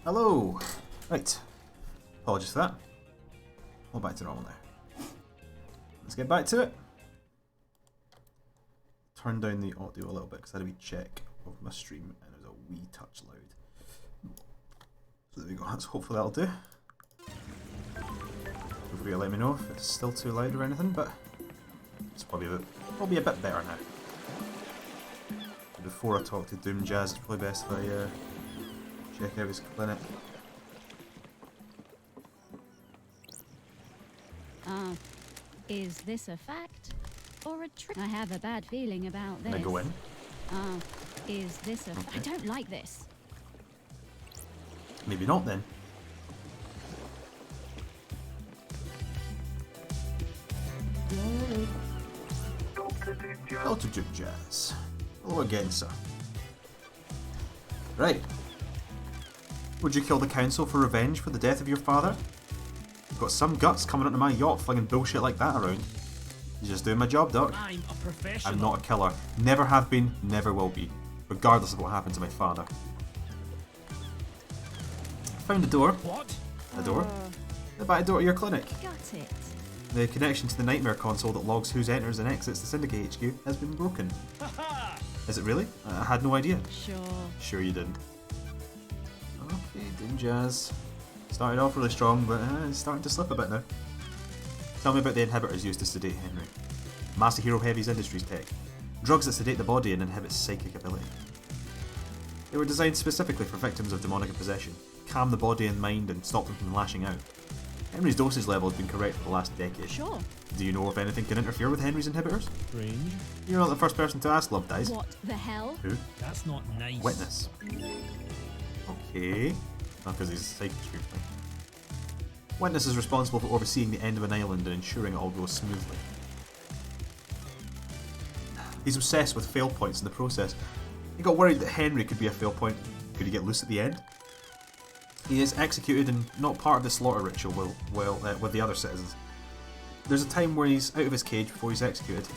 Speaker 1: Hello! Right. Apologies for that. All back to normal now. Let's get back to it. Turn down the audio a little bit because I had a wee check of my stream and it was a wee touch loud. So there we go, hopefully that'll do. Feel free to let me know if it's still too loud or anything, but it's probably a bit better now. Before I talk to Doom Jazz, it's probably best if I check out his clinic.
Speaker 3: Is this a fact or a trick? I have a bad feeling about this.
Speaker 1: Can I go in?
Speaker 3: Is this a I don't like this.
Speaker 1: Maybe not then. Dr. Doom Jazz. Hello again, sir. Right. Would you kill the council for revenge for the death of your father? You've got some guts coming onto my yacht flinging bullshit like that around. You're just doing my job, Doc.
Speaker 7: I'm a professional.
Speaker 1: I'm not a killer. Never have been, never will be. Regardless of what happened to my father. Found a door.
Speaker 7: What?
Speaker 1: A door? The back door to your clinic.
Speaker 3: Got it.
Speaker 1: The connection to the nightmare console that logs who enters and exits the Syndicate HQ has been broken.
Speaker 7: Haha!
Speaker 1: Is it really? I had no idea.
Speaker 3: Sure.
Speaker 1: Sure you didn't. Okay, Doom Jazz. Started off really strong, but it's starting to slip a bit now. Tell me about the inhibitors used to sedate Henry. Masahiro Heavy's Industries tech. Drugs that sedate the body and inhibit psychic ability. They were designed specifically for victims of demonic possession, calm the body and mind and stop them from lashing out. Henry's dosage level has been correct for the last decade.
Speaker 3: Sure.
Speaker 1: Do you know if anything can interfere with Henry's inhibitors?
Speaker 7: Strange.
Speaker 1: You're not the first person to ask, Love Dies.
Speaker 3: What the hell?
Speaker 1: Who?
Speaker 7: That's not nice.
Speaker 1: Witness. Okay. Not because he's a psychic scream thing. Witness is responsible for overseeing the end of an island and ensuring it all goes smoothly. He's obsessed with fail points in the process. He got worried that Henry could be a fail point. Could he get loose at the end? He is executed and not part of the slaughter ritual with the other citizens. There's a time where he's out of his cage before he's executed.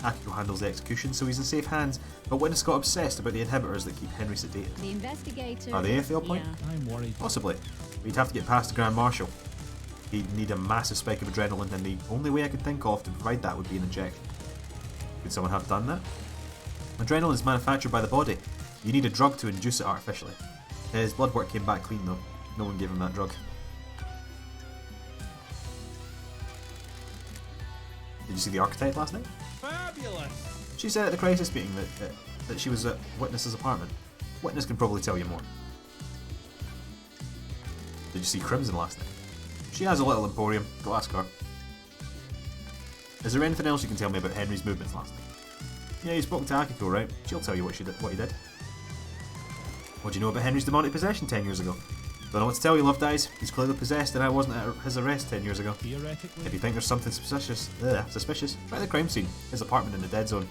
Speaker 1: Akiko handles the execution, so he's in safe hands, but Witness got obsessed about the inhibitors that keep Henry sedated.
Speaker 3: The investigator.
Speaker 1: Are they a fail point?
Speaker 3: Yeah.
Speaker 7: I'm worried.
Speaker 1: Possibly. We'd have to get past the Grand Marshal. He'd need a massive spike of adrenaline, and the only way I could think of to provide that would be an injection. Could someone have done that? Adrenaline is manufactured by the body. You need a drug to induce it artificially. His blood work came back clean though. No one gave him that drug. Did you see the architect last night?
Speaker 7: Fabulous!
Speaker 1: She said at the crisis meeting that she was at Witness's apartment. Witness can probably tell you more. Did you see Crimson last night? She has a little emporium. Go ask her. Is there anything else you can tell me about Henry's movements last night? Yeah, you spoke to Akiko, right? She'll tell you what he did. What do you know about Henry's demonic possession 10 years ago? Don't know what to tell you, Love Dies. He's clearly possessed and I wasn't at his arrest 10 years ago.
Speaker 7: Theoretically.
Speaker 1: If you think there's something suspicious, try the crime scene. His apartment in the dead zone.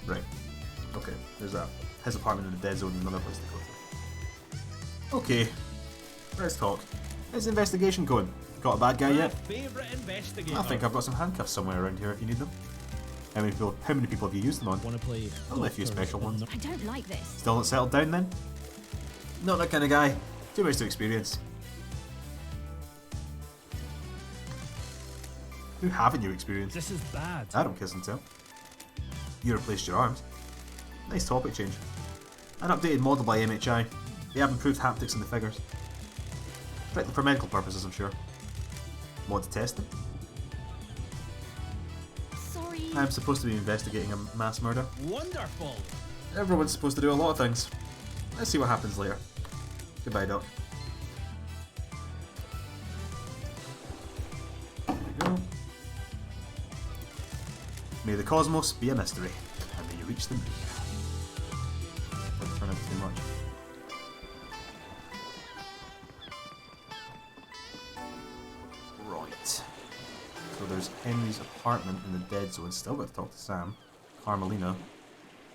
Speaker 1: Right. Okay, there's that. His apartment in the dead zone and another place to go to. Okay, let's talk. How's the investigation going? Got a bad guy
Speaker 7: My
Speaker 1: yet?
Speaker 7: favourite investigator.
Speaker 1: I think I've got some handcuffs somewhere around here if you need them. How many people have you used them on?
Speaker 7: Want to play?
Speaker 1: Only a few
Speaker 7: doctors
Speaker 1: special
Speaker 7: in
Speaker 1: ones.
Speaker 7: the-
Speaker 3: I don't like this.
Speaker 1: Still not settled down then? Not that kind of guy. Too much to experience. Who haven't you experienced?
Speaker 7: This is bad.
Speaker 1: I don't kiss and tell. You replaced your arms. Nice topic change. An updated model by MHI. They have improved haptics in the figures. Strictly for medical purposes, I'm sure. Want to test them?
Speaker 3: Sorry.
Speaker 1: I'm supposed to be investigating a mass murder.
Speaker 7: Wonderful.
Speaker 1: Everyone's supposed to do a lot of things. Let's see what happens later. Goodbye, Doc. There we go. May the cosmos be a mystery, and may you reach the moon. Don't turn out too much. Right. So there's Henry's apartment in the dead zone. Still got to talk to Sam. Carmelina.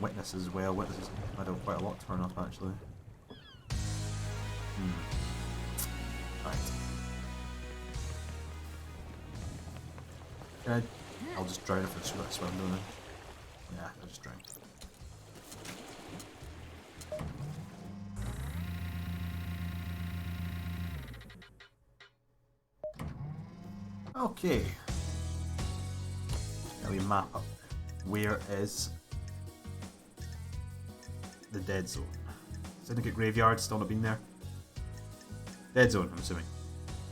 Speaker 1: Witness as well. Witnesses had quite a lot turn up actually. Right. Okay. I'll just drown if it's what I'm doing. Yeah, I'll just drown. Okay. Let me map up. Where is the dead zone? Syndicate Graveyard, still not been there. Dead zone, I'm assuming.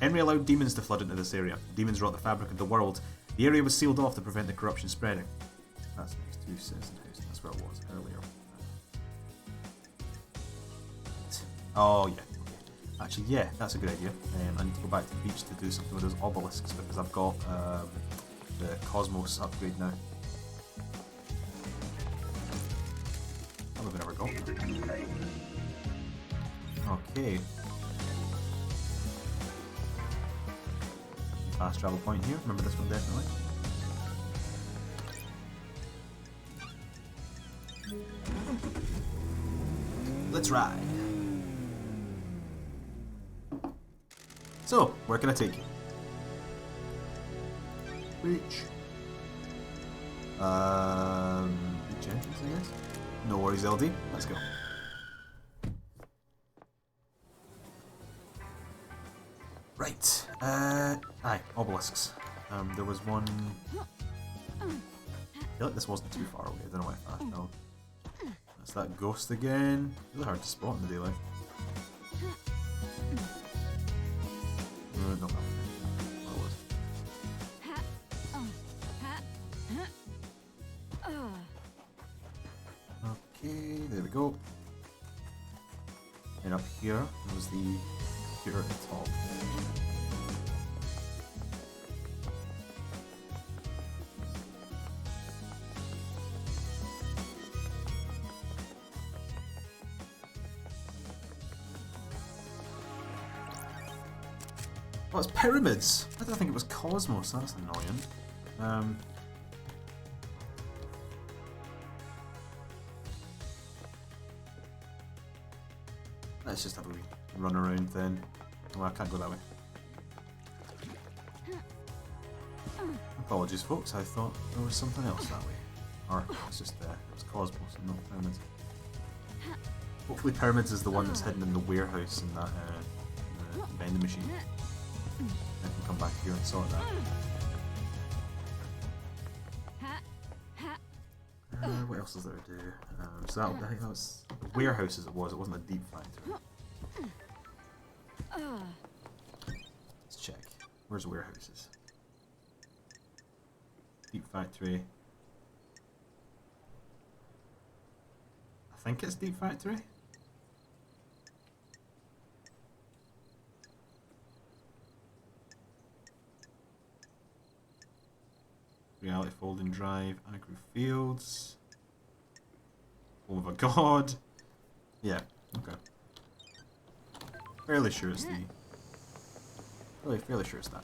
Speaker 1: Henry allowed demons to flood into this area. Demons rot the fabric of the world. The area was sealed off to prevent the corruption spreading. That's next to Citizen House. That's where it was earlier. Oh, yeah. Okay. Actually, yeah, that's a good idea. I need to go back to the beach to do something with those obelisks because I've got the Cosmos upgrade now. How have I never got that? Okay. Fast travel point here. Remember this one definitely. Let's ride. So, where can I take you? Beach. Beach entrance, I guess. No worries, LD. Let's go. Right. Aye, obelisks. There was one. I feel like this wasn't too far away. I don't know why I fast traveled. That's that ghost again. Really hard to spot in the daylight. Not that one. What was it? Okay, there we go. And up here was the computer at the top. Oh, it's pyramids! I don't think it was Cosmos, that's annoying. Let's just have a wee run around then. Oh, I can't go that way. Apologies folks, I thought there was something else that way. Or, it's just it was Cosmos and not pyramids. Hopefully pyramids is the one that's hidden in the warehouse in that the vending machine. I can come back here and sort that. What else is there to do? So that, I think that was a warehouse as it wasn't a deep factory. Let's check. Where's the warehouses? Deep factory. I think it's deep factory. Reality Folding Drive, Agri Fields, Home of a God. Yeah, okay. Fairly sure it's the. Fairly sure it's that.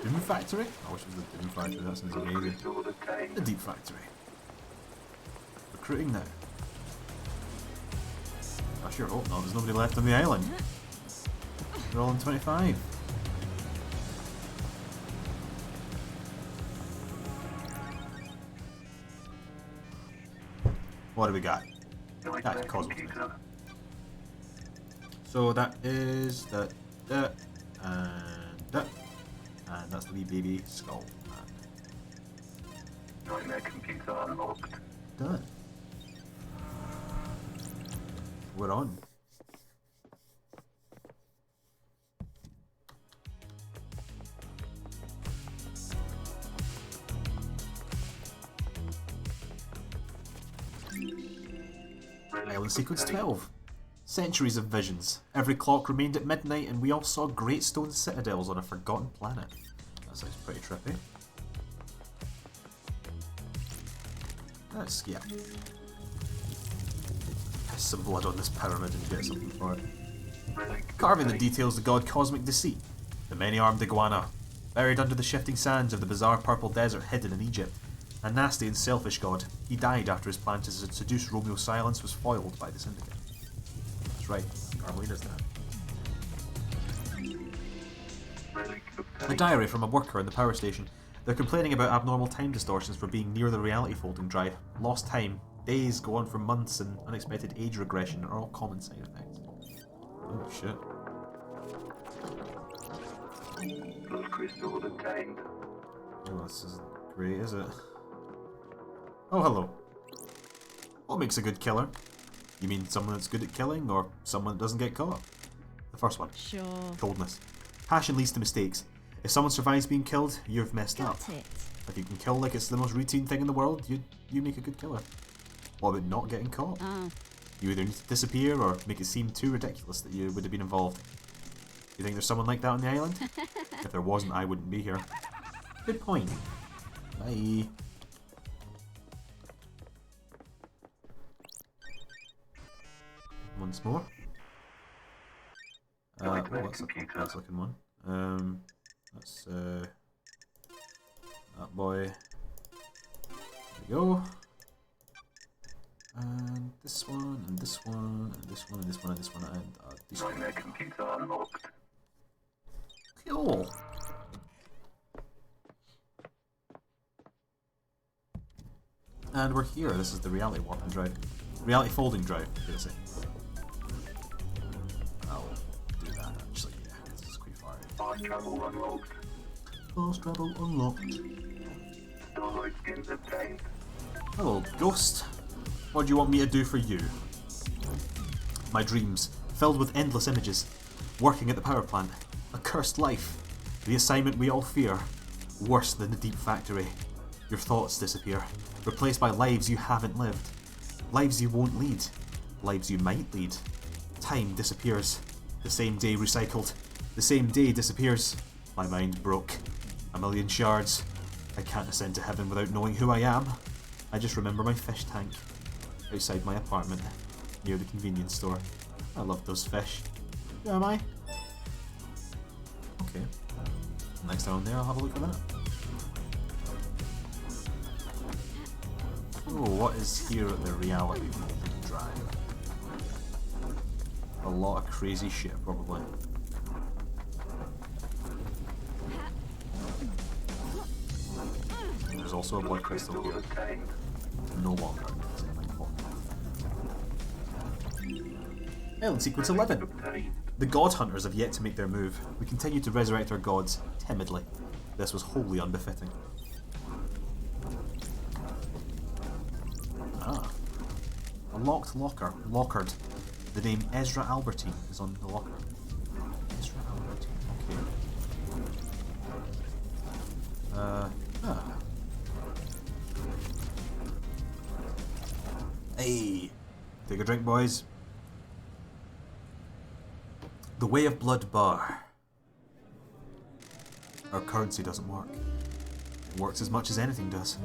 Speaker 1: Doom Factory? I wish it was the Doom Factory, that sounds amazing. The Deep Factory. Recruiting now. I sure hope not, there's nobody left on the island. They're all in 25. What do we got? That's Cosmos. So that is that, and that's the wee baby skull.
Speaker 2: Nightmare computer unlocked.
Speaker 1: Done. We're on. Island Sequence 12. Centuries of visions. Every clock remained at midnight and we all saw great stone citadels on a forgotten planet. That sounds pretty trippy. Let's, yeah. Piss some blood on this pyramid and get something for it. Carving the details the god Cosmic Deceit. The many-armed iguana. Buried under the shifting sands of the bizarre purple desert hidden in Egypt. A nasty and selfish god. He died after his plan to seduce Romeo Silence was foiled by the Syndicate. That's right, Carmelina's that. A diary from a worker in the power station. They're complaining about abnormal time distortions for being near the reality folding drive. Lost time, days go on for months, and unexpected age regression are all common side effects. Oh shit.
Speaker 2: Blood crystal obtained.
Speaker 1: Oh, this isn't great, is it? Oh, hello. What makes a good killer? You mean someone that's good at killing, or someone that doesn't get caught? The first one.
Speaker 3: Sure.
Speaker 1: Coldness. Passion leads to mistakes. If someone survives being killed, you've messed up.
Speaker 3: Got it.
Speaker 1: If you can kill like it's the most routine thing in the world, you make a good killer. What about not getting caught?
Speaker 3: Ah.
Speaker 1: You either need to disappear or make it seem too ridiculous that you would have been involved. You think there's someone like that on the island? If there wasn't, I wouldn't be here. Good point. Bye. Once more. Oh, that's a complex looking one. That's that boy. There we go. And this one, and this one, and this one, and this one, and this one, and this one.
Speaker 2: Nightmare computer unlocked.
Speaker 1: Cool. And we're here. This is the reality warping drive. Reality folding drive, should I say. I'll do that actually, yeah. This is quite far.
Speaker 2: Fast travel unlocked.
Speaker 1: Fast travel unlocked.
Speaker 2: Starlight skins obtained.
Speaker 1: Hello, ghost. What do you want me to do for you? My dreams, filled with endless images. Working at the power plant. A cursed life. The assignment we all fear. Worse than the deep factory. Your thoughts disappear, replaced by lives you haven't lived. Lives you won't lead. Lives you might lead. Time disappears. The same day recycled. The same day disappears. My mind broke. A million shards. I can't ascend to heaven without knowing who I am. I just remember my fish tank. Outside my apartment. Near the convenience store. I love those fish. Who am I? Okay. Next time I'm there, I'll have a look at that. Oh, what is here at the reality folding drive? A lot of crazy shit, probably. There's also a blood crystal here. No longer. Island Sequence 11. The God Hunters have yet to make their move. We continue to resurrect our gods, timidly. This was wholly unbefitting. Ah. A locked locker. Lockered. The name Ezra Albertine is on the locker. Ezra Albertine, okay. Hey! Take a drink, boys. The Way of Blood Bar. Our currency doesn't work. It works as much as anything does.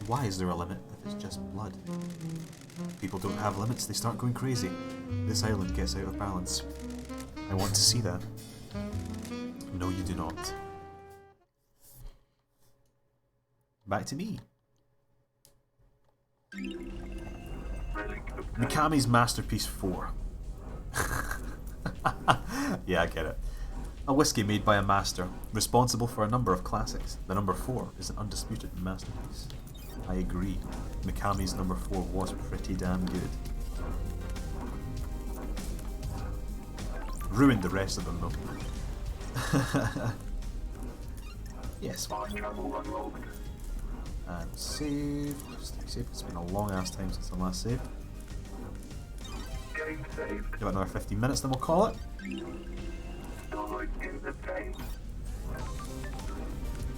Speaker 1: Why is there a limit if it's just blood? People don't have limits, they start going crazy. This island gets out of balance. I want to see that. No, you do not. Back to me. Mikami's Masterpiece 4. Yeah, I get it. A whiskey made by a master, responsible for a number of classics. The number 4 is an undisputed masterpiece. I agree. Mikami's number 4 was pretty damn good. Ruined the rest of them though. Yes. And save. Save. It's been a long ass time since the last save. Give it another 15 minutes, then we'll call it.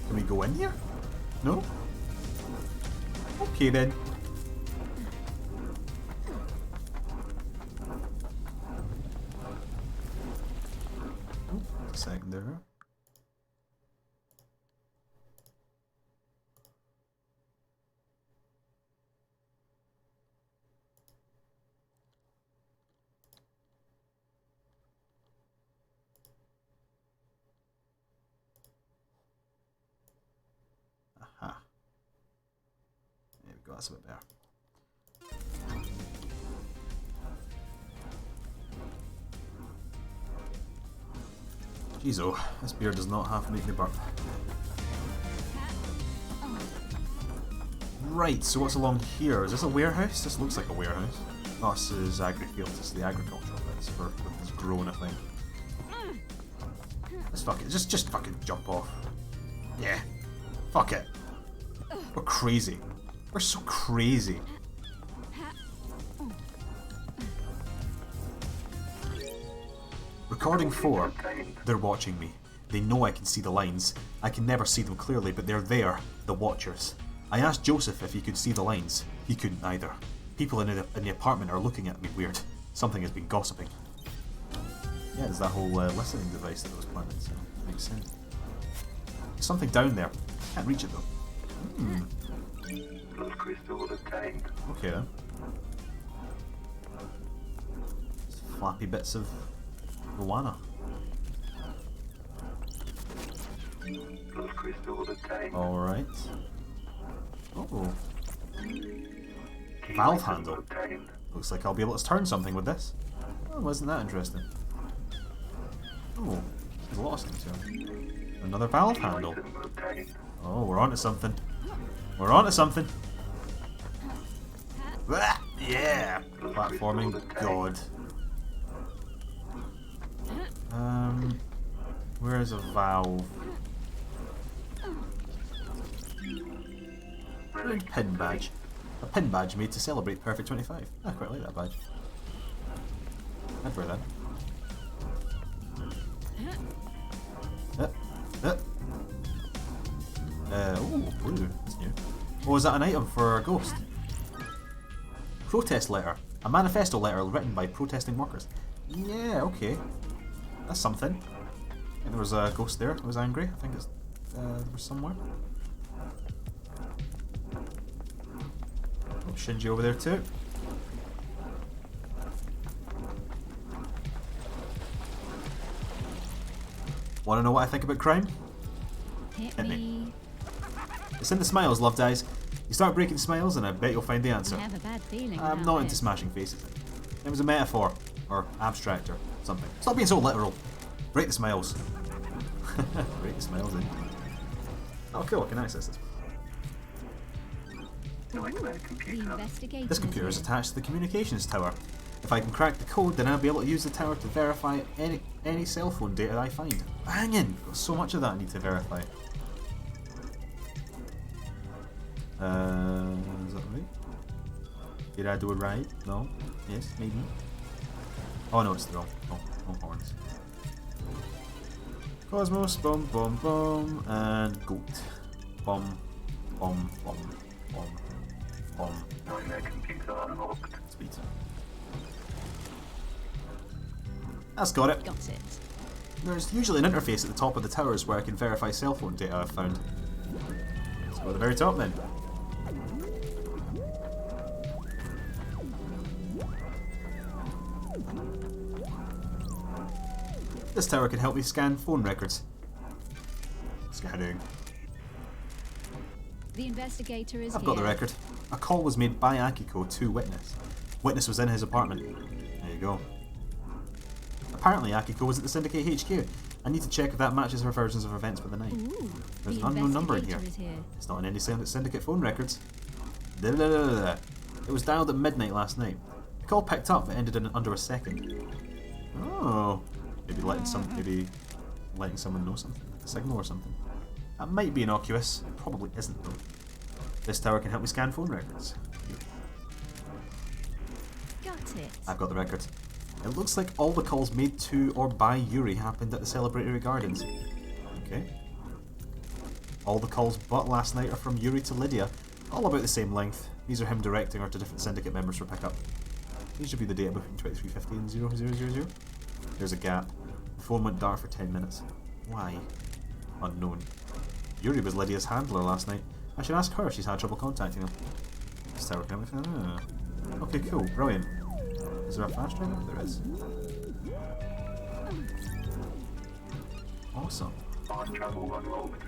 Speaker 1: Can we go in here? No? Okay then. Oh, a second there. Aha. There we go, that's a bit better. Jeez, oh, this beer does not half make me burp. Right, so what's along here? Is this a warehouse? This looks like a warehouse. Oh, this is Agri-Field, this is the agricultural bit. points for with this groan, I think. Let's fuck it. Just fucking jump off. Yeah. Fuck it. We're crazy. We're so crazy. Recording 4. They're watching me. They know I can see the lines. I can never see them clearly, but they're there, the watchers. I asked Joseph if he could see the lines. He couldn't either. People in the apartment are looking at me weird. Something has been gossiping. Yeah, there's that whole listening device that was planted, so it makes sense. There's something down there. Can't reach it though.
Speaker 2: Those crystals obtained.
Speaker 1: Okay then. Just flappy bits of Moana.
Speaker 2: Those crystals obtained.
Speaker 1: Alright. Oh. Valve handle.
Speaker 2: Obtained.
Speaker 1: Looks like I'll be able to turn something with this. Oh, wasn't that interesting? Oh, there's a lot of stuff here. Another valve handle.
Speaker 2: Item obtained.
Speaker 1: Oh, we're onto something. We're onto something. Blah! Yeah! Platforming. God. Where's a valve? Pin badge. A pin badge made to celebrate Perfect 25. I quite like that badge. I'd wear that. Oh, blue. That's new. Oh, is that an item for a ghost? Protest letter. A manifesto letter written by protesting workers. Yeah, okay. That's something. I think there was a ghost there who was angry. I think it's there was somewhere. Oh, Shinji over there too. Want to know what I think about crime?
Speaker 3: Hit
Speaker 1: Hit me.
Speaker 3: me.
Speaker 1: It's in the smiles, loved eyes. You start breaking smiles and I bet you'll find the answer.
Speaker 3: I have a bad feeling.
Speaker 1: I'm
Speaker 3: about
Speaker 1: not into
Speaker 3: this.
Speaker 1: smashing faces. It was a metaphor, or abstract, or something. Stop being so literal. Break the smiles. Break the smiles in. Oh cool, I can access this.
Speaker 2: Nightmare
Speaker 3: The
Speaker 2: computer.
Speaker 3: investigator.
Speaker 1: This computer is
Speaker 3: here.
Speaker 1: attached to the communications tower. If I can crack the code, then I'll be able to use the tower to verify any cell phone data I find. Bangin'! Got so much of that I need to verify. Is that right? Did I do it right? No? Yes? Maybe? Oh no, it's the wrong. Oh, wrong horns. Cosmos, boom, boom, boom, and goat. Boom, boom, boom, boom, boom.
Speaker 2: Nightmare computer unlocked.
Speaker 1: Sweet. That's got it.
Speaker 3: Got it.
Speaker 1: There's usually an interface at the top of the towers where I can verify cell phone data I've found. Let's go to the very top then. This tower can help me scan phone records. Scanning.
Speaker 3: The investigator is
Speaker 1: I've
Speaker 3: here.
Speaker 1: got the record. A call was made by Akiko to Witness. Witness was in his apartment. There you go. Apparently Akiko was at the Syndicate HQ. I need to check if that matches her versions of events for the night.
Speaker 3: Ooh,
Speaker 1: There's
Speaker 3: the
Speaker 1: an unknown number in here.
Speaker 3: investigator is here.
Speaker 1: It's not in any Syndicate phone records. Da-da-da-da-da. It was dialed at midnight last night. The call picked up but ended in under a second. Oh. Maybe letting someone know something. A signal or something. That might be innocuous. It probably isn't though. This tower can help me scan phone records.
Speaker 3: Got it.
Speaker 1: I've got the record. It looks like all the calls made to or by Yuri happened at the Celebratory Gardens. Okay. All the calls but last night are from Yuri to Lydia, all about the same length. These are him directing her to different syndicate members for pickup. These should be the data between 2350 and 0000. There's a gap. The phone went dark for 10 minutes. Why? Unknown. Yuri was Lydia's handler last night. I should ask her if she's had trouble contacting him. This tower can help me. Okay, cool. Brilliant. Is there a fast drive? There is. Awesome.
Speaker 2: Fast travel unlocked.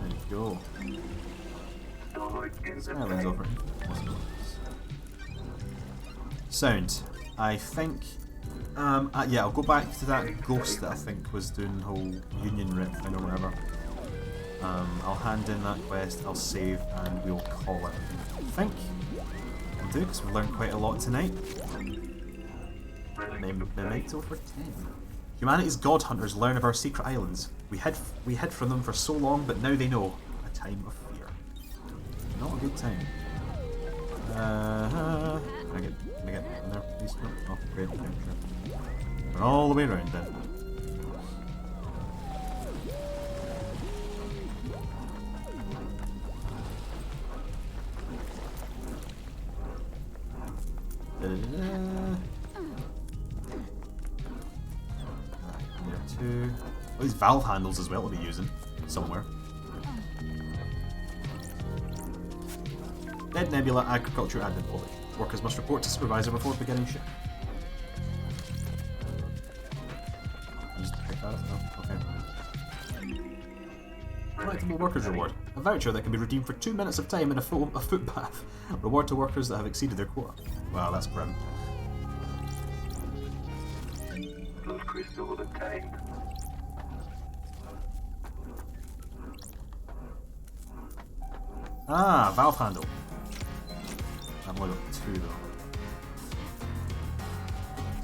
Speaker 1: There you go.
Speaker 2: Starlight in the
Speaker 1: Skyline's
Speaker 2: tank.
Speaker 1: over. Awesome. Sound. I think. Yeah, I'll go back to that ghost that I think was doing the whole union rip thing or whatever. I'll hand in that quest, I'll save, and we'll call it. I think we'll do, because we've learned quite a lot tonight. Memento for 10. Humanity's god hunters learn of our secret islands. We hid from them for so long, but now they know. A time of fear. Not a good time. Can I get in there, please? Oh, great. Okay, sure. Run all the way around then. There too. Oh, these valve handles as well to be using somewhere. Dead Nebula, Agriculture and Employee. Workers must report to supervisor before beginning shift. Just pick that up. Oh, okay. Collectible Workers Reward. A voucher that can be redeemed for 2 minutes of time in a footbath. Reward to workers that have exceeded their quota. Wow, that's grim.
Speaker 2: Those crystals obtained.
Speaker 1: Ah, valve handle. I've only got 2 though.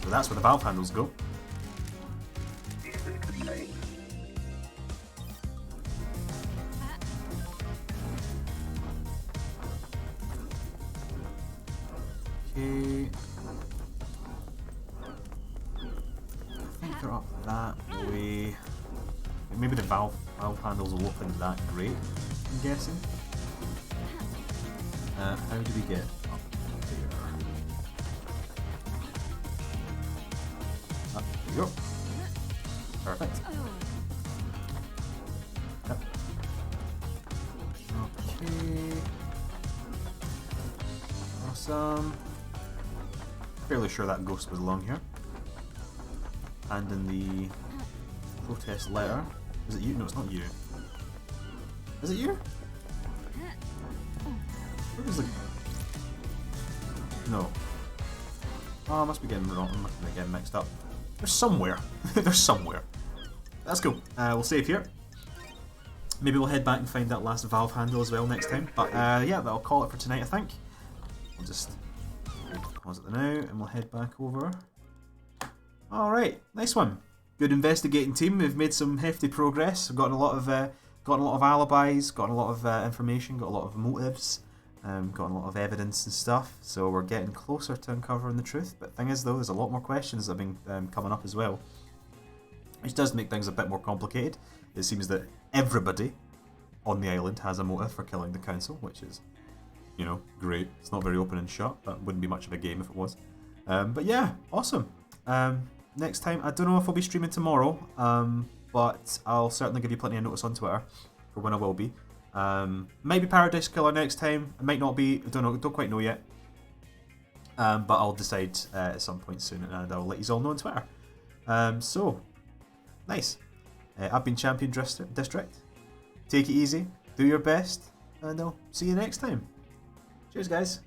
Speaker 1: So that's where the valve handles go.
Speaker 2: These are contained.
Speaker 1: Okay. I think they're up that way. Maybe the valve handles will open that grate, I'm guessing. How do we get up there? Up there we go. Perfect. Yep. Okay. Awesome. Fairly sure that ghost was along here. And in the protest letter. Is it you? No, it's not you. Is it you? Where is the... No. Oh, I must be getting wrong. I must be getting mixed up. They're somewhere. They're somewhere. That's cool. We'll save here. Maybe we'll head back and find that last valve handle as well next time. But yeah, that'll call it for tonight, I think. We'll just pause it now and we'll head back over. Alright, nice one. Good investigating team. We've made some hefty progress. We've gotten a lot of alibis, gotten a lot of information, got a lot of motives, gotten a lot of evidence and stuff. So we're getting closer to uncovering the truth. But thing is, though, there's a lot more questions that have been coming up as well, which does make things a bit more complicated. It seems that everybody on the island has a motive for killing the council, which is, you know, great. It's not very open and shut, but wouldn't be much of a game if it was. But yeah, awesome. Next time, I don't know if I'll be streaming tomorrow, but I'll certainly give you plenty of notice on Twitter for when I will be. Maybe Paradise Killer next time. It might not be. I don't know. Don't quite know yet. But I'll decide at some point soon, and I'll let you all know on Twitter. So nice. I've been Champion District. Take it easy. Do your best, and I'll see you next time. Cheers, guys.